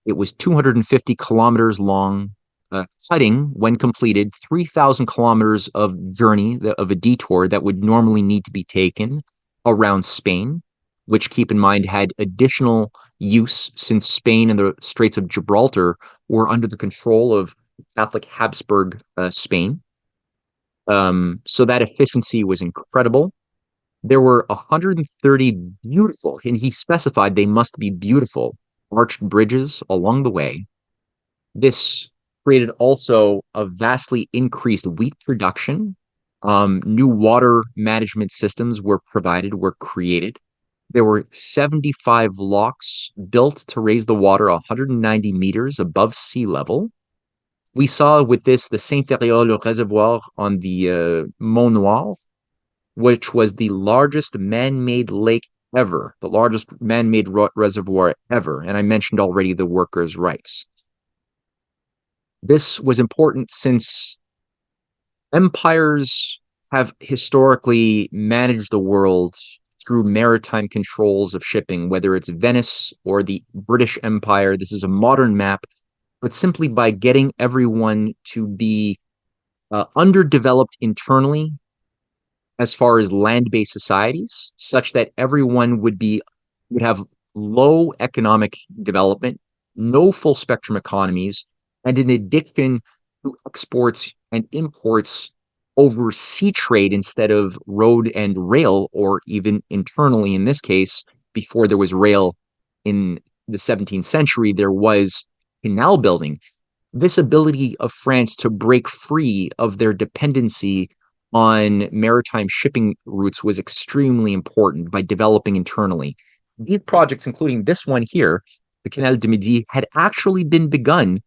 It was 250 kilometers long, cutting, when completed, 3,000 kilometers of journey, of a detour that would normally need to be taken around Spain, which, keep in mind, had additional use since Spain and the Straits of Gibraltar were under the control of Catholic Habsburg Spain. So that efficiency was incredible. There were 130 beautiful, and he specified they must be beautiful, arched bridges along the way. This created also a vastly increased wheat production. New water management systems were created. There were 75 locks built to raise the water 190 meters above sea level. We saw with this the Saint-Thériol Reservoir on the Mont Noir, which was the largest man-made lake ever, the largest man-made reservoir ever. And I mentioned already the workers' rights. This was important since empires have historically managed the world through maritime controls of shipping, whether it's Venice or the British Empire. This is a modern map, but simply by getting everyone to be underdeveloped internally as far as land-based societies, such that everyone would have low economic development, no full spectrum economies, and an addiction to exports and imports over sea trade instead of road and rail, or even internally in this case, before there was rail in the 17th century, there was canal building. This ability of France to break free of their dependency on maritime shipping routes was extremely important by developing internally. These projects, including this one here, the Canal du Midi, had actually been begun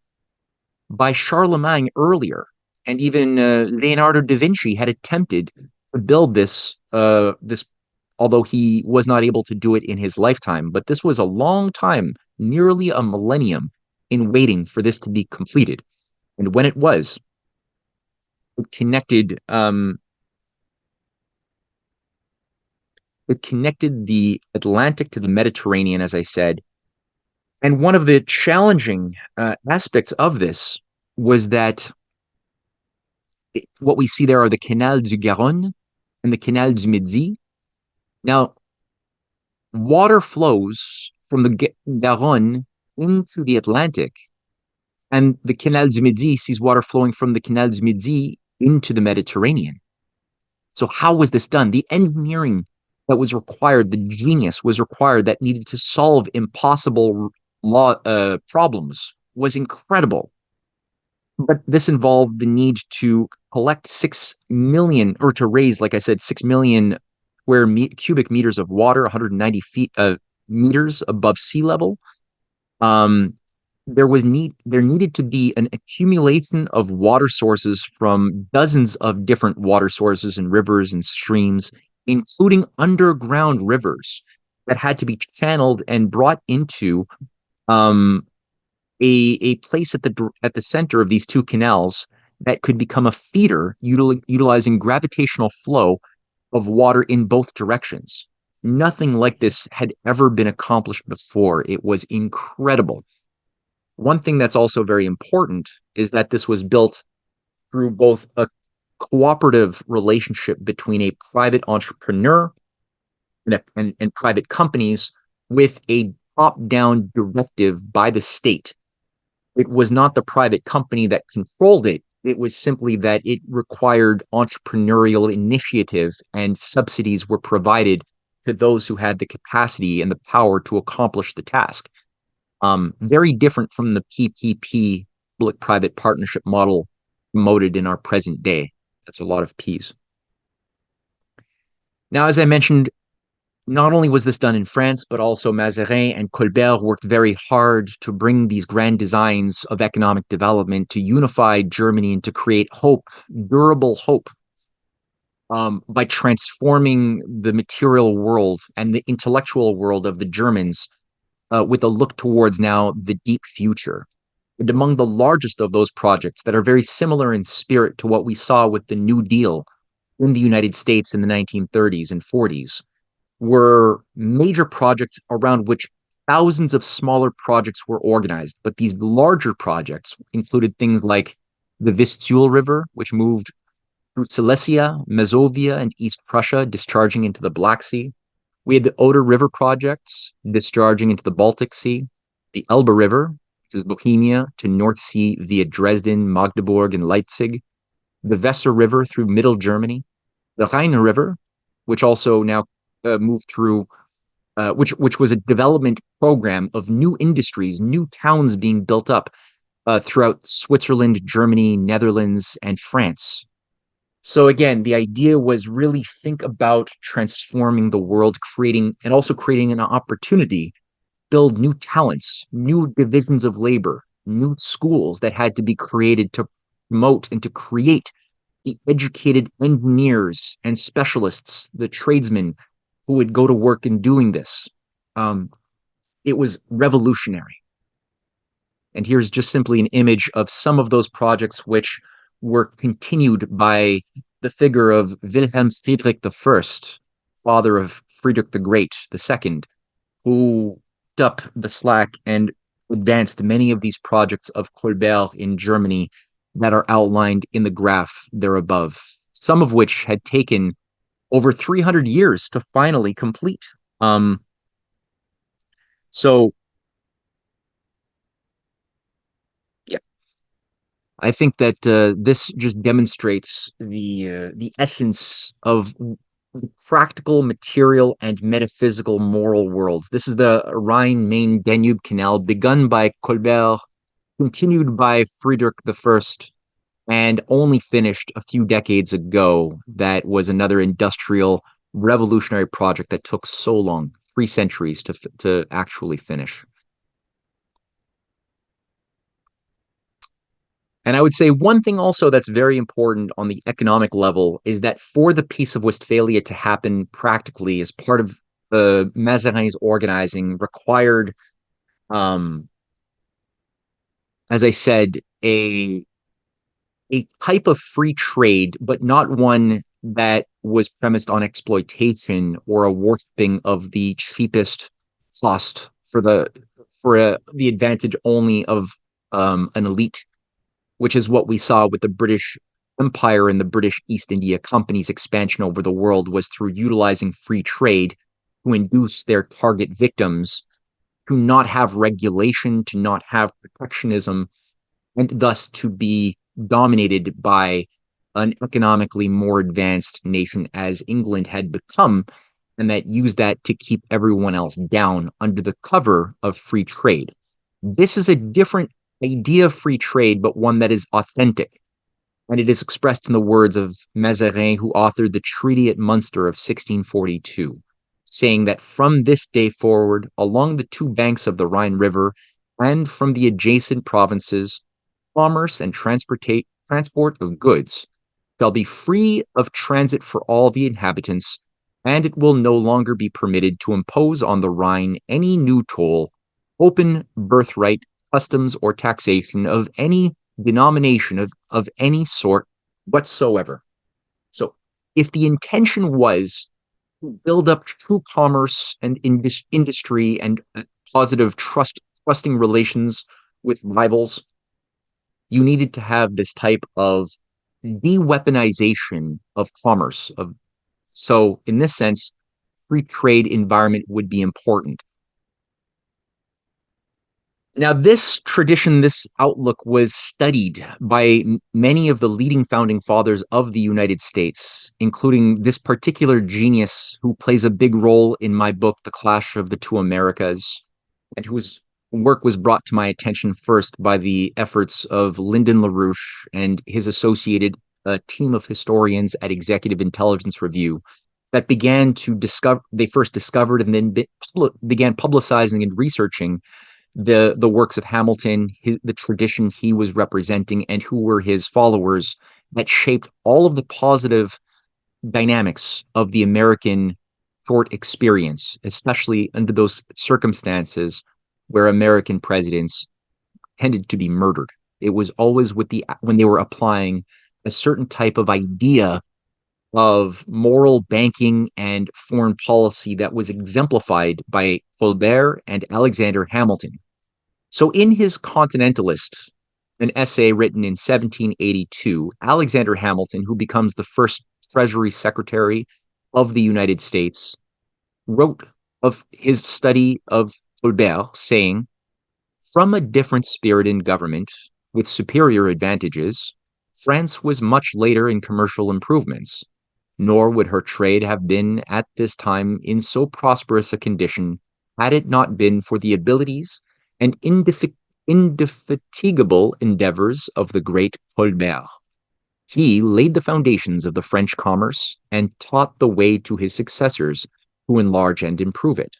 by Charlemagne earlier, and even Leonardo da Vinci had attempted to build this, although he was not able to do it in his lifetime. But this was a long time, nearly a millennium, in waiting for this to be completed. And when it was, it connected the Atlantic to the Mediterranean, as I said. And one of the challenging aspects of this was that what we see there are the Canal du Garonne and the Canal du Midi. Now, water flows from the Garonne into the Atlantic, and the Canal du Midi sees water flowing from the Canal du Midi into the Mediterranean. So how was this done? The engineering that was required, the genius was required that needed to solve impossible problems was incredible. But this involved the need to collect 6 million, or to raise, like I said, 6 million cubic meters of water, 190 meters above sea level. There needed to be an accumulation of water sources from dozens of different water sources and rivers and streams, including underground rivers that had to be channeled and brought into a place at the center of these two canals that could become a feeder utilizing gravitational flow of water in both directions. Nothing like this had ever been accomplished before. It was incredible. One thing that's also very important is that this was built through both a cooperative relationship between a private entrepreneur and private companies with a top-down directive by the state. It was not the private company that controlled it. It was simply that it required entrepreneurial initiative, and subsidies were provided to those who had the capacity and the power to accomplish the task. Very different from the PPP, public-private partnership model promoted in our present day. That's a lot of P's. Now, as I mentioned, not only was this done in France, but also Mazarin and Colbert worked very hard to bring these grand designs of economic development to unify Germany and to create hope, durable hope, by transforming the material world and the intellectual world of the Germans with a look towards now the deep future. And among the largest of those projects that are very similar in spirit to what we saw with the New Deal in the United States in the 1930s and 40s were major projects around which thousands of smaller projects were organized. But these larger projects included things like the Vistule River, which moved through Silesia, Mazovia, and East Prussia, discharging into the Black Sea. We had the Oder River projects, discharging into the Baltic Sea. The Elbe River, which is Bohemia to North Sea via Dresden, Magdeburg, and Leipzig. The Weser River through Middle Germany. The Rhine River, which also now moved through which was a development program of new industries, new towns being built up throughout Switzerland, Germany, Netherlands, and France. So again, the idea was really think about transforming the world, creating and also creating an opportunity, build new talents, new divisions of labor, new schools that had to be created to promote and to create the educated engineers and specialists, the tradesmen who would go to work in doing this. Um, it was revolutionary. And here's just simply an image of some of those projects which were continued by the figure of Wilhelm Friedrich I, father of Friedrich the Great, the second, who picked up the slack and advanced many of these projects of Colbert in Germany that are outlined in the graph there above, some of which had taken over 300 years to finally complete. Um, so, yeah, I think that this just demonstrates the essence of practical, material, and metaphysical moral worlds. This is the Rhine-Main-Danube Canal, begun by Colbert, continued by Friedrich I, and only finished a few decades ago. That was another industrial revolutionary project that took so long, 3 centuries to actually finish. And I would say one thing also that's very important on the economic level is that for the Peace of Westphalia to happen practically as part of Mazarin's organizing required, um, as I said, a type of free trade, but not one that was premised on exploitation or a worshiping of the cheapest cost for the advantage only of an elite, which is what we saw with the British Empire and the British East India Company's expansion over the world, was through utilizing free trade to induce their target victims to not have regulation, to not have protectionism, and thus to be dominated by an economically more advanced nation as England had become, and that used that to keep everyone else down under the cover of free trade. This is a different idea of free trade, but one that is authentic. And it is expressed in the words of Mazarin, who authored the Treaty at Munster of 1642, saying that from this day forward, along the two banks of the Rhine River and from the adjacent provinces, commerce and transport of goods shall be free of transit for all the inhabitants, and it will no longer be permitted to impose on the Rhine any new toll, open birthright, customs, or taxation of any denomination of any sort whatsoever. So, if the intention was to build up true commerce and industry and positive trusting relations with rivals, you needed to have this type of de-weaponization of commerce. So in this sense, free trade environment would be important. Now, this tradition, this outlook was studied by many of the leading founding fathers of the United States, including this particular genius who plays a big role in my book, The Clash of the Two Americas, and whose work was brought to my attention first by the efforts of Lyndon LaRouche and his associated team of historians at Executive Intelligence Review that began to discover, they first discovered and then began publicizing and researching the works of Hamilton, the tradition he was representing, and who were his followers, that shaped all of the positive dynamics of the American court experience, especially under those circumstances where American presidents tended to be murdered. It was always when they were applying a certain type of idea of moral banking and foreign policy that was exemplified by Colbert and Alexander Hamilton. So in his Continentalist, an essay written in 1782, Alexander Hamilton, who becomes the first Treasury Secretary of the United States, wrote of his study of Colbert, saying, "From a different spirit in government, with superior advantages, France was much later in commercial improvements. nor would her trade have been at this time in so prosperous a condition had it not been for the abilities and indefatigable endeavors of the great Colbert. He laid the foundations of the French commerce and taught the way to his successors to enlarge and improve it.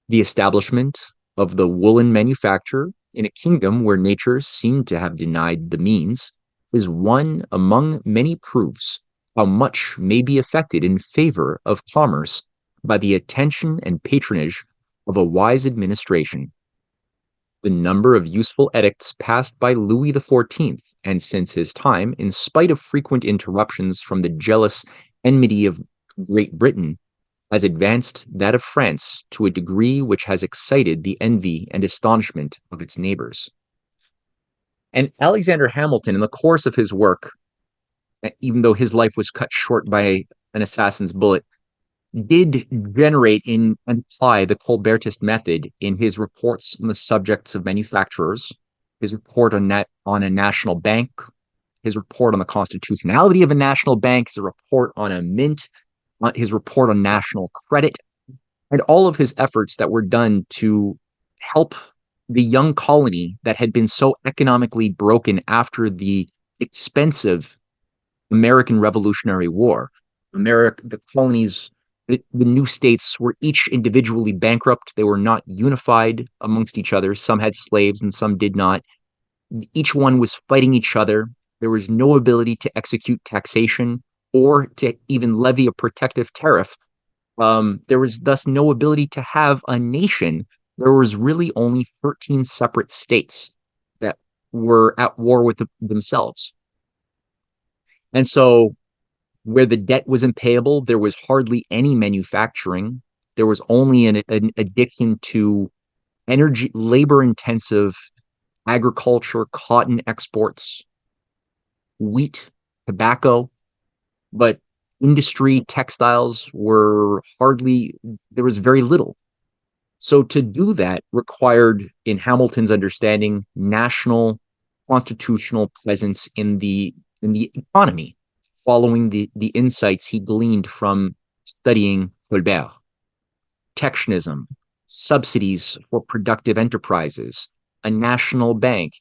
The establishment of the woolen manufacture in a kingdom where nature seemed to have denied the means is one among many proofs how much may be effected in favor of commerce by the attention and patronage of a wise administration. The number of useful edicts passed by Louis XIV and since his time, in spite of frequent interruptions from the jealous enmity of Great Britain, has advanced that of France to a degree which has excited the envy and astonishment of its neighbors. And Alexander Hamilton, in the course of his work, even though his life was cut short by an assassin's bullet, did generate and apply the Colbertist method in his reports on the subjects of manufacturers, his report on a national bank, his report on the constitutionality of a national bank, his report on a mint, his report on national credit, and all of his efforts that were done to help the young colony that had been so economically broken after the expensive American Revolutionary War. The colonies, the new states were each individually bankrupt. They were not unified amongst each other. Some had slaves and some did not. Each one was fighting each other. There was no ability to execute taxation or to even levy a protective tariff. There was thus no ability to have a nation. There was really only 13 separate states that were at war with themselves. And so where the debt was impayable, there was hardly any manufacturing. There was only an addiction to energy, labor-intensive agriculture, cotton exports, wheat, tobacco, but industry, textiles were there was very little. So to do that required, in Hamilton's understanding, national constitutional presence in the economy, following the insights he gleaned from studying Colbert. Protectionism, subsidies for productive enterprises, a national bank,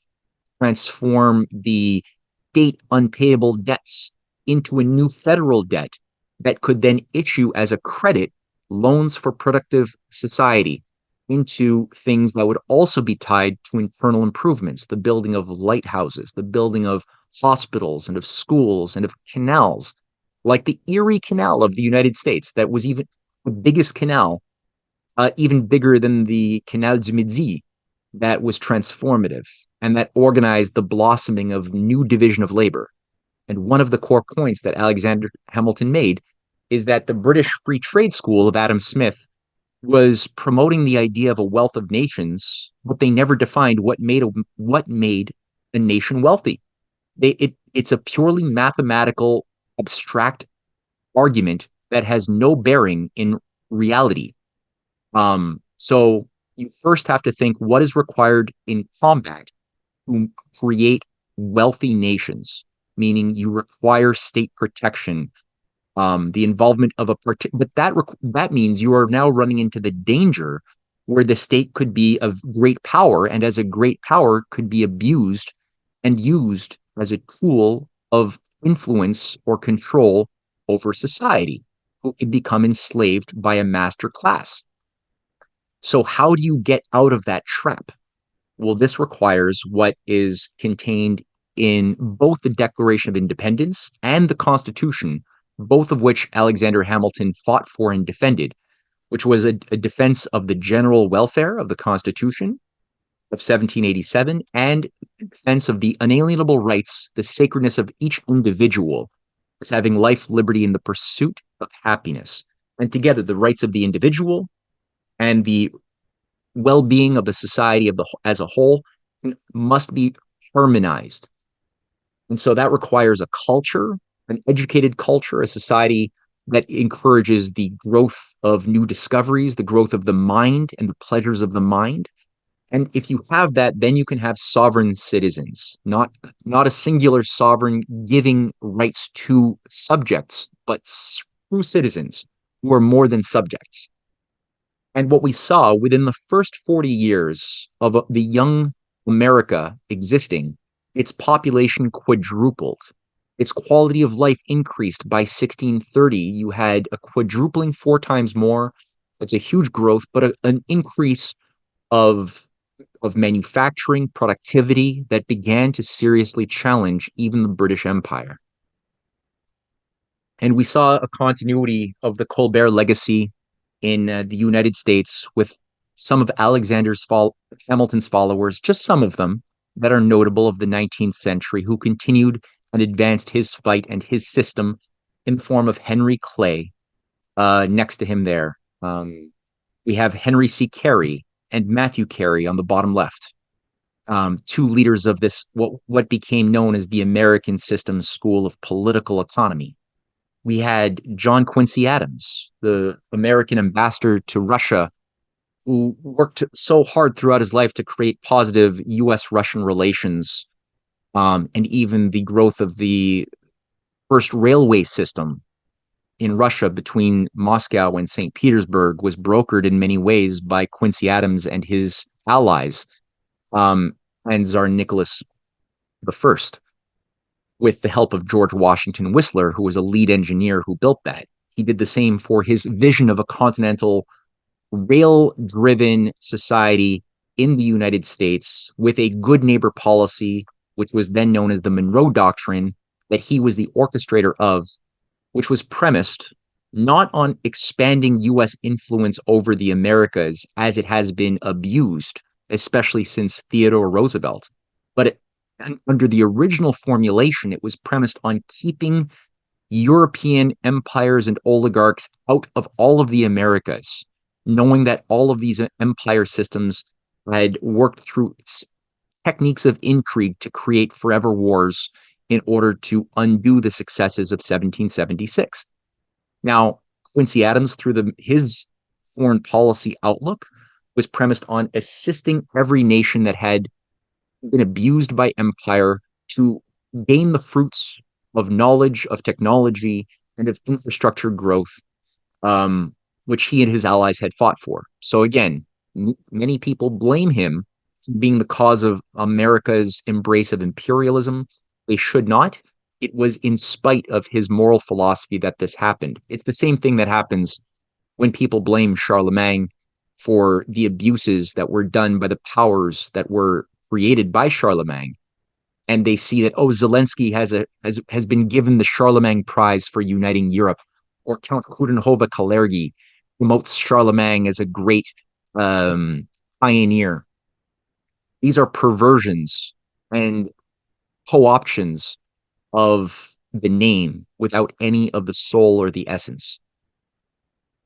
transform the state unpayable debts into a new federal debt that could then issue as a credit loans for productive society into things that would also be tied to internal improvements, the building of lighthouses, the building of hospitals and of schools and of canals, like the Erie Canal of the United States, that was even the biggest canal, even bigger than the Canal du Midi, that was transformative and that organized the blossoming of new division of labor. And one of the core points that Alexander Hamilton made is that the British Free Trade School of Adam Smith was promoting the idea of a wealth of nations, but they never defined what made a nation wealthy. It's a purely mathematical, abstract argument that has no bearing in reality. So you first have to think what is required in combat to create wealthy nations, meaning you require state protection, the involvement of but that means you are now running into the danger where the state could be of great power, and as a great power could be abused and used as a tool of influence or control over society, who could become enslaved by a master class. So how do you get out of that trap? Well, this requires what is contained in both the Declaration of Independence and the Constitution, both of which Alexander Hamilton fought for and defended, which was a defense of the general welfare of the Constitution of 1787 and defense of the unalienable rights, the sacredness of each individual as having life, liberty, and the pursuit of happiness. And together, the rights of the individual and the well-being of the society as a whole must be harmonized. And so that requires a culture, an educated culture, a society that encourages the growth of new discoveries, the growth of the mind and the pleasures of the mind. And if you have that, then you can have sovereign citizens, not a singular sovereign giving rights to subjects, but true citizens who were more than subjects. And what we saw within the first 40 years of the young America existing, its population quadrupled. Its quality of life increased by 1630. You had a quadrupling, four times more. It's a huge growth, but an increase of manufacturing productivity that began to seriously challenge even the British Empire. And we saw a continuity of the Colbert legacy in the United States with some of Hamilton's followers, just some of them that are notable of the 19th century, who continued and advanced his fight and his system in the form of Henry Clay next to him there. We have Henry C. Carey and Matthew Carey on the bottom left, two leaders of this, what became known as the American System School of Political Economy. We had John Quincy Adams, the American ambassador to Russia, who worked so hard throughout his life to create positive US-Russian relations, and even the growth of the first railway system in Russia between Moscow and St. Petersburg was brokered in many ways by Quincy Adams and his allies, and Tsar Nicholas I, with the help of George Washington Whistler, who was a lead engineer who built that. He did the same for his vision of a continental rail-driven society in the United States with a good neighbor policy, which was then known as the Monroe Doctrine, that he was the orchestrator of, which was premised not on expanding US influence over the Americas as it has been abused, especially since Theodore Roosevelt, but under the original formulation, it was premised on keeping European empires and oligarchs out of all of the Americas, knowing that all of these empire systems had worked through techniques of intrigue to create forever wars in order to undo the successes of 1776. Now, Quincy Adams, through his foreign policy outlook, was premised on assisting every nation that had been abused by empire to gain the fruits of knowledge, of technology, and of infrastructure growth, which he and his allies had fought for. So again, many people blame him for being the cause of America's embrace of imperialism. They should not. It was in spite of his moral philosophy that this happened. It's the same thing that happens when people blame Charlemagne for the abuses that were done by the powers that were created by Charlemagne, and they see that, oh, Zelensky has been given the Charlemagne Prize for uniting Europe, or Count Coudenhove Kalergi promotes Charlemagne as a great pioneer. These are perversions and co-options of the name without any of the soul or the essence.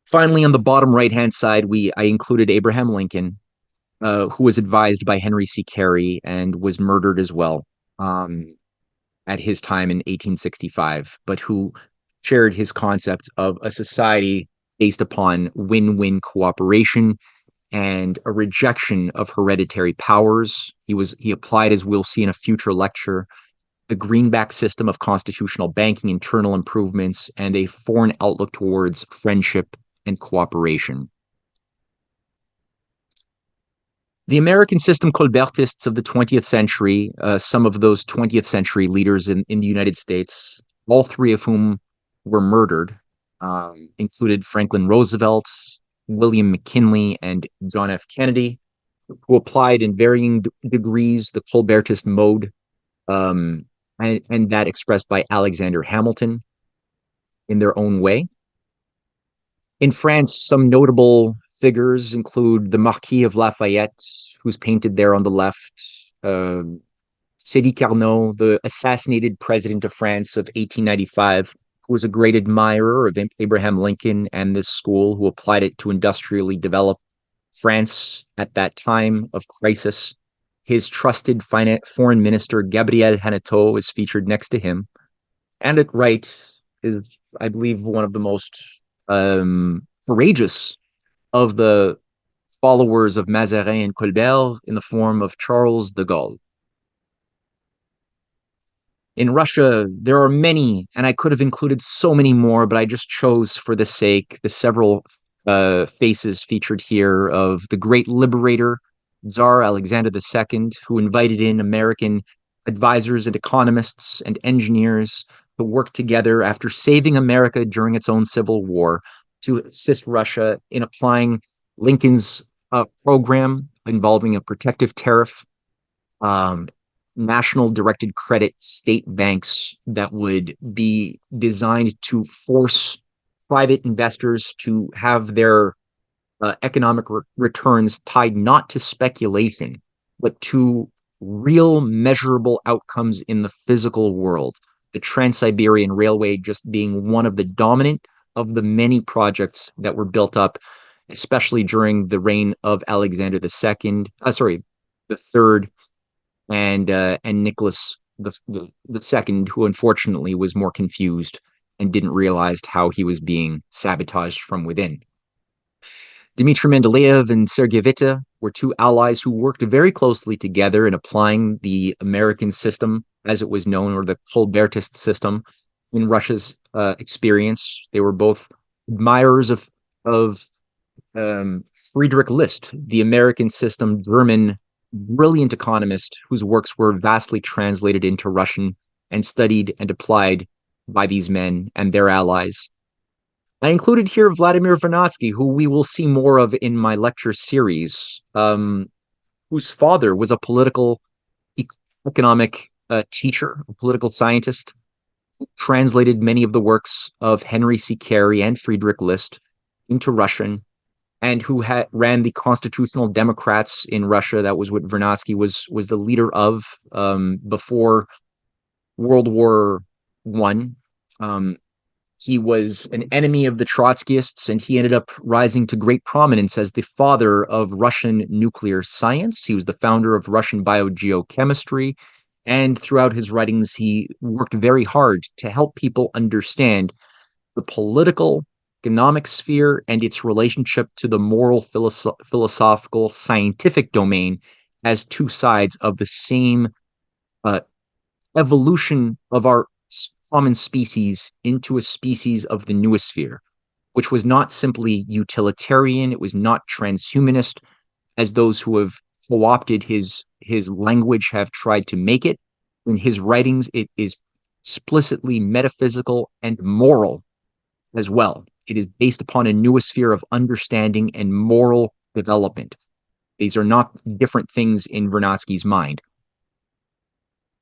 Finally, on the bottom right-hand side, I included Abraham Lincoln, who was advised by Henry C. Carey and was murdered as well at his time in 1865, but who shared his concept of a society based upon win-win cooperation and a rejection of hereditary powers. He applied, as we'll see in a future lecture, the greenback system of constitutional banking, internal improvements, and a foreign outlook towards friendship and cooperation. The American system Colbertists of the 20th century, some of those 20th century leaders in the United States, all three of whom were murdered, included Franklin Roosevelt, William McKinley, and John F. Kennedy, who applied in varying degrees the Colbertist mode, and that expressed by Alexander Hamilton in their own way. In France, some notable figures include the Marquis of Lafayette, who's painted there on the left, Sadi Carnot, the assassinated president of France of 1895, who was a great admirer of Abraham Lincoln and this school, who applied it to industrially develop France at that time of crisis. His trusted foreign minister, Gabriel Hanotaux, is featured next to him. And at right is, I believe, one of the most courageous of the followers of Mazarin and Colbert, in the form of Charles de Gaulle. In Russia, there are many, and I could have included so many more, but I just chose for the sake the several faces featured here of the great liberator, Tsar Alexander II, who invited in American advisors and economists and engineers to work together after saving America during its own civil war to assist Russia in applying Lincoln's program involving a protective tariff, um, national directed credit state banks that would be designed to force private investors to have their economic returns tied not to speculation, but to real measurable outcomes in the physical world. The Trans Siberian Railway just being one of the dominant of the many projects that were built up, especially during the reign of Alexander the third, and Nicholas the second, who unfortunately was more confused and didn't realize how he was being sabotaged from within. Dmitry Mendeleev and Sergei Witte were two allies who worked very closely together in applying the American system, as it was known, or the Colbertist system, in Russia's experience. They were both admirers of Friedrich List, the American system German brilliant economist whose works were vastly translated into Russian and studied and applied by these men and their allies. I included here Vladimir Vernadsky, who we will see more of in my lecture series, whose father was a political economic teacher, a political scientist, who translated many of the works of Henry C. Carey and Friedrich List into Russian, and who ran the Constitutional Democrats in Russia. That was what Vernadsky was the leader of before World War One. He was an enemy of the Trotskyists, and he ended up rising to great prominence as the father of Russian nuclear science. He was the founder of Russian biogeochemistry, and throughout his writings, he worked very hard to help people understand the political, economic sphere and its relationship to the moral, philosophical, scientific domain as two sides of the same uh, evolution of our common species into a species of the noosphere, which was not simply utilitarian, it was not transhumanist, as those who have co-opted his language have tried to make it. In his writings, it is explicitly metaphysical and moral as well. It is based upon a noosphere of understanding and moral development. These are not different things in Vernadsky's mind.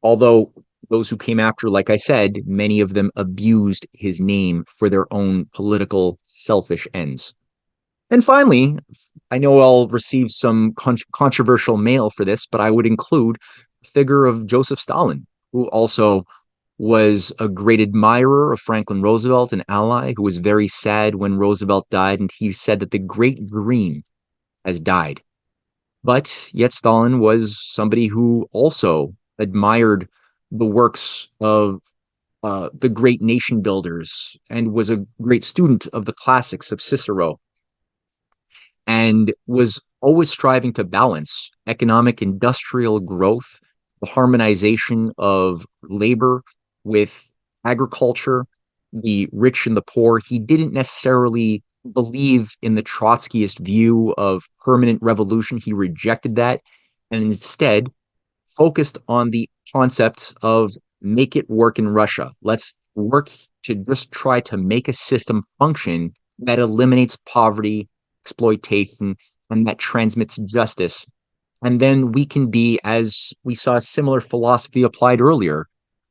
Although those who came after, like I said, many of them abused his name for their own political, selfish ends. And finally, I know I'll receive some controversial mail for this, but I would include the figure of Joseph Stalin, who also was a great admirer of Franklin Roosevelt, an ally who was very sad when Roosevelt died, and he said that the great dream has died. But yet Stalin was somebody who also admired the works of the great nation builders and was a great student of the classics of Cicero, and was always striving to balance economic industrial growth, the harmonization of labor with agriculture, the rich and the poor. He didn't necessarily believe in the Trotskyist view of permanent revolution. He rejected that and instead focused on the concept of make it work in Russia. Let's work to just try to make a system function that eliminates poverty, exploitation, and that transmits justice. And then we can be, as we saw a similar philosophy applied earlier,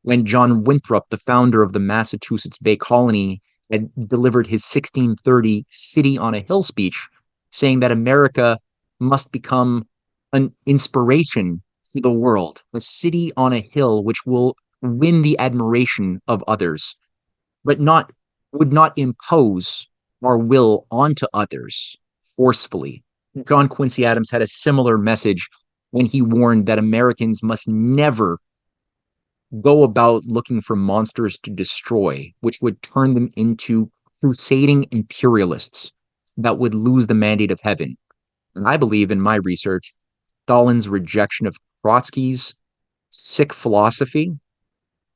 when John Winthrop, the founder of the Massachusetts Bay Colony, had delivered his 1630 City on a Hill speech, saying that America must become an inspiration to the world, a city on a hill which will win the admiration of others, but would not impose our will onto others forcefully. John Quincy Adams had a similar message when he warned that Americans must never go about looking for monsters to destroy, which would turn them into crusading imperialists that would lose the mandate of heaven. And I believe in my research, Stalin's rejection of Trotsky's sick philosophy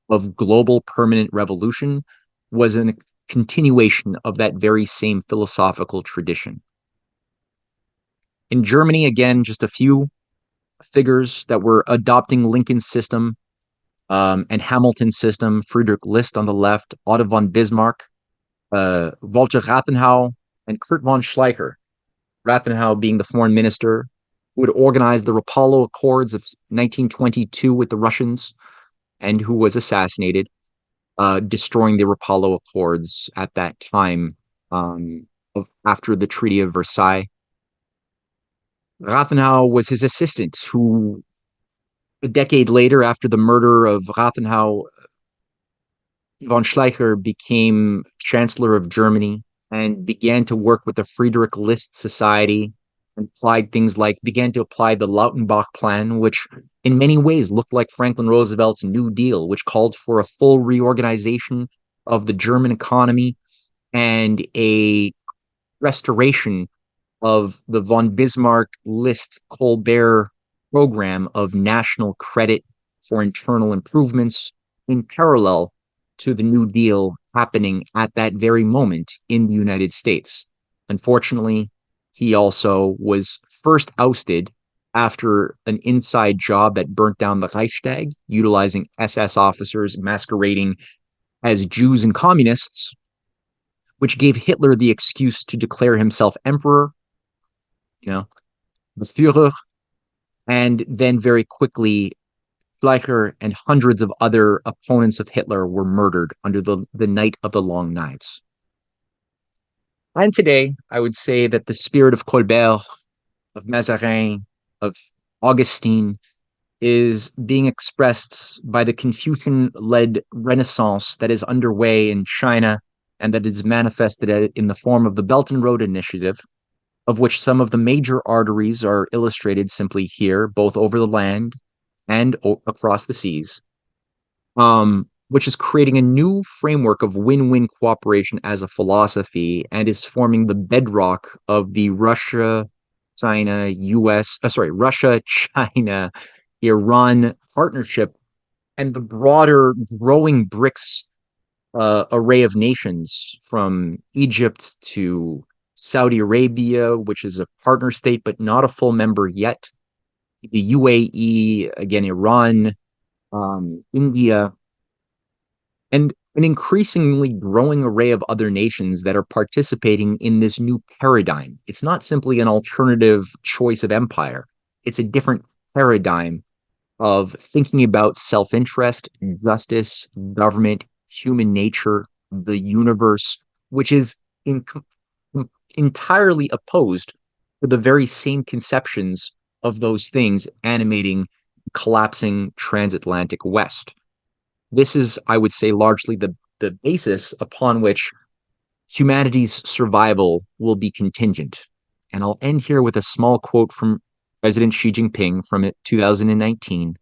of global permanent revolution was a continuation of that very same philosophical tradition. In Germany, again, just a few figures that were adopting Lincoln's system and Hamilton's system: Friedrich List on the left, Otto von Bismarck, Walter Rathenau, and Kurt von Schleicher. Rathenau being the foreign minister who had organized the Rapallo Accords of 1922 with the Russians and who was assassinated, destroying the Rapallo Accords at that time after the Treaty of Versailles. Rathenau was his assistant, who a decade later, after the murder of Rathenau, von Schleicher became Chancellor of Germany and began to work with the Friedrich List Society and began to apply the Lautenbach Plan, which in many ways looked like Franklin Roosevelt's New Deal, which called for a full reorganization of the German economy and a restoration of the von Bismarck List Colbert program of national credit for internal improvements in parallel to the New Deal happening at that very moment in the United States. Unfortunately, he also was first ousted after an inside job that burnt down the Reichstag, utilizing SS officers masquerading as Jews and communists, which gave Hitler the excuse to declare himself emperor, the Führer, and then very quickly Schleicher and hundreds of other opponents of Hitler were murdered under the Night of the Long Knives. And today, I would say that the spirit of Colbert, of Mazarin, of Augustine is being expressed by the Confucian-led Renaissance that is underway in China and that is manifested in the form of the Belt and Road Initiative, of which some of the major arteries are illustrated simply here, both over the land and across the seas, which is creating a new framework of win-win cooperation as a philosophy and is forming the bedrock of the Russia-China, Iran partnership and the broader growing BRICS array of nations, from Egypt to Saudi Arabia, which is a partner state but not a full member yet, the UAE, again, Iran, India, and an increasingly growing array of other nations that are participating in this new paradigm. It's not simply an alternative choice of empire. It's a different paradigm of thinking about self-interest, justice, government, human nature, the universe, which is entirely opposed to the very same conceptions of those things animating collapsing transatlantic West. This is, I would say, largely the basis upon which humanity's survival will be contingent. And I'll end here with a small quote from President Xi Jinping from 2019,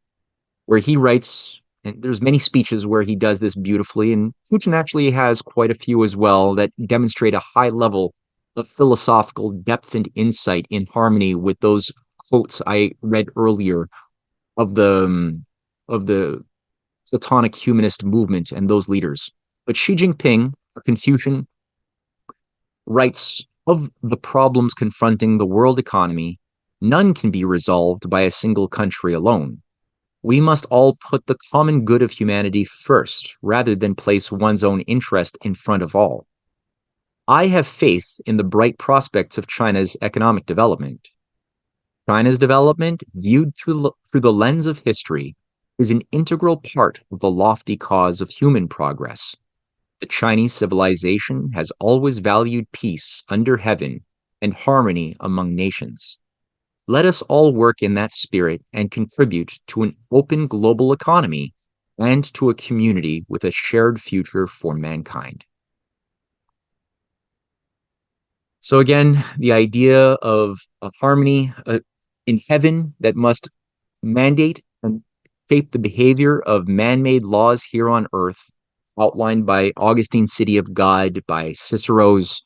where he writes, and there's many speeches where he does this beautifully, and Putin actually has quite a few as well that demonstrate a high level of philosophical depth and insight in harmony with those quotes I read earlier of the Platonic humanist movement and those leaders. But Xi Jinping, a Confucian, writes, of the problems confronting the world economy, none can be resolved by a single country alone. We must all put the common good of humanity first, rather than place one's own interest in front of all. I have faith in the bright prospects of China's economic development. China's development, viewed through the lens of history, is an integral part of the lofty cause of human progress. The Chinese civilization has always valued peace under heaven and harmony among nations. Let us all work in that spirit and contribute to an open global economy and to a community with a shared future for mankind. So again, the idea of a harmony in heaven that must mandate and shape the behavior of man-made laws here on earth, outlined by Augustine's City of God, by Cicero's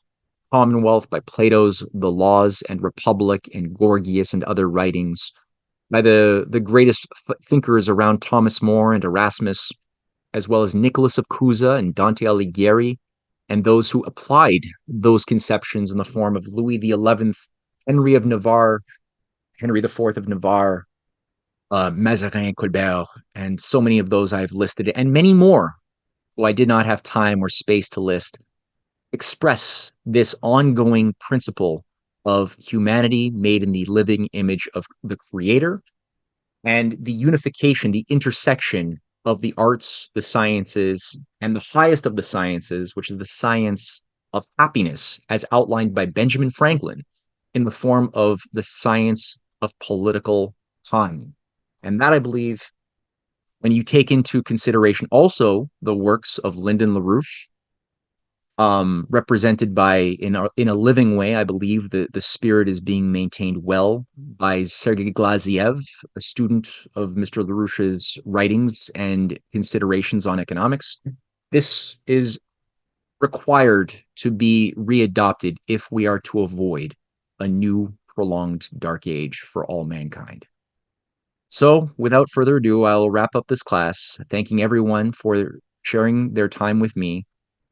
Commonwealth, by Plato's The Laws and Republic, and Gorgias and other writings, by the greatest thinkers around Thomas More and Erasmus, as well as Nicholas of Cusa and Dante Alighieri, and those who applied those conceptions in the form of Louis XI, Henry of Navarre, Henry IV of Navarre, Mazarin, Colbert, and so many of those I've listed, and many more who I did not have time or space to list, express this ongoing principle of humanity made in the living image of the Creator, and the unification, the intersection of the arts, the sciences, and the highest of the sciences, which is the science of happiness, as outlined by Benjamin Franklin in the form of the science of political economy. And that, I believe, when you take into consideration also the works of Lyndon LaRouche, represented by in a living way. I believe the spirit is being maintained well by Sergei Glaziev, a student of Mr. LaRouche's writings and considerations on economics. This is required to be readopted if we are to avoid a new prolonged dark age for all mankind. So, without further ado, I'll wrap up this class, thanking everyone for sharing their time with me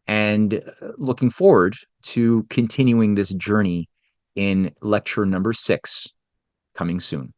and looking forward to continuing this journey in lecture number 6 coming soon.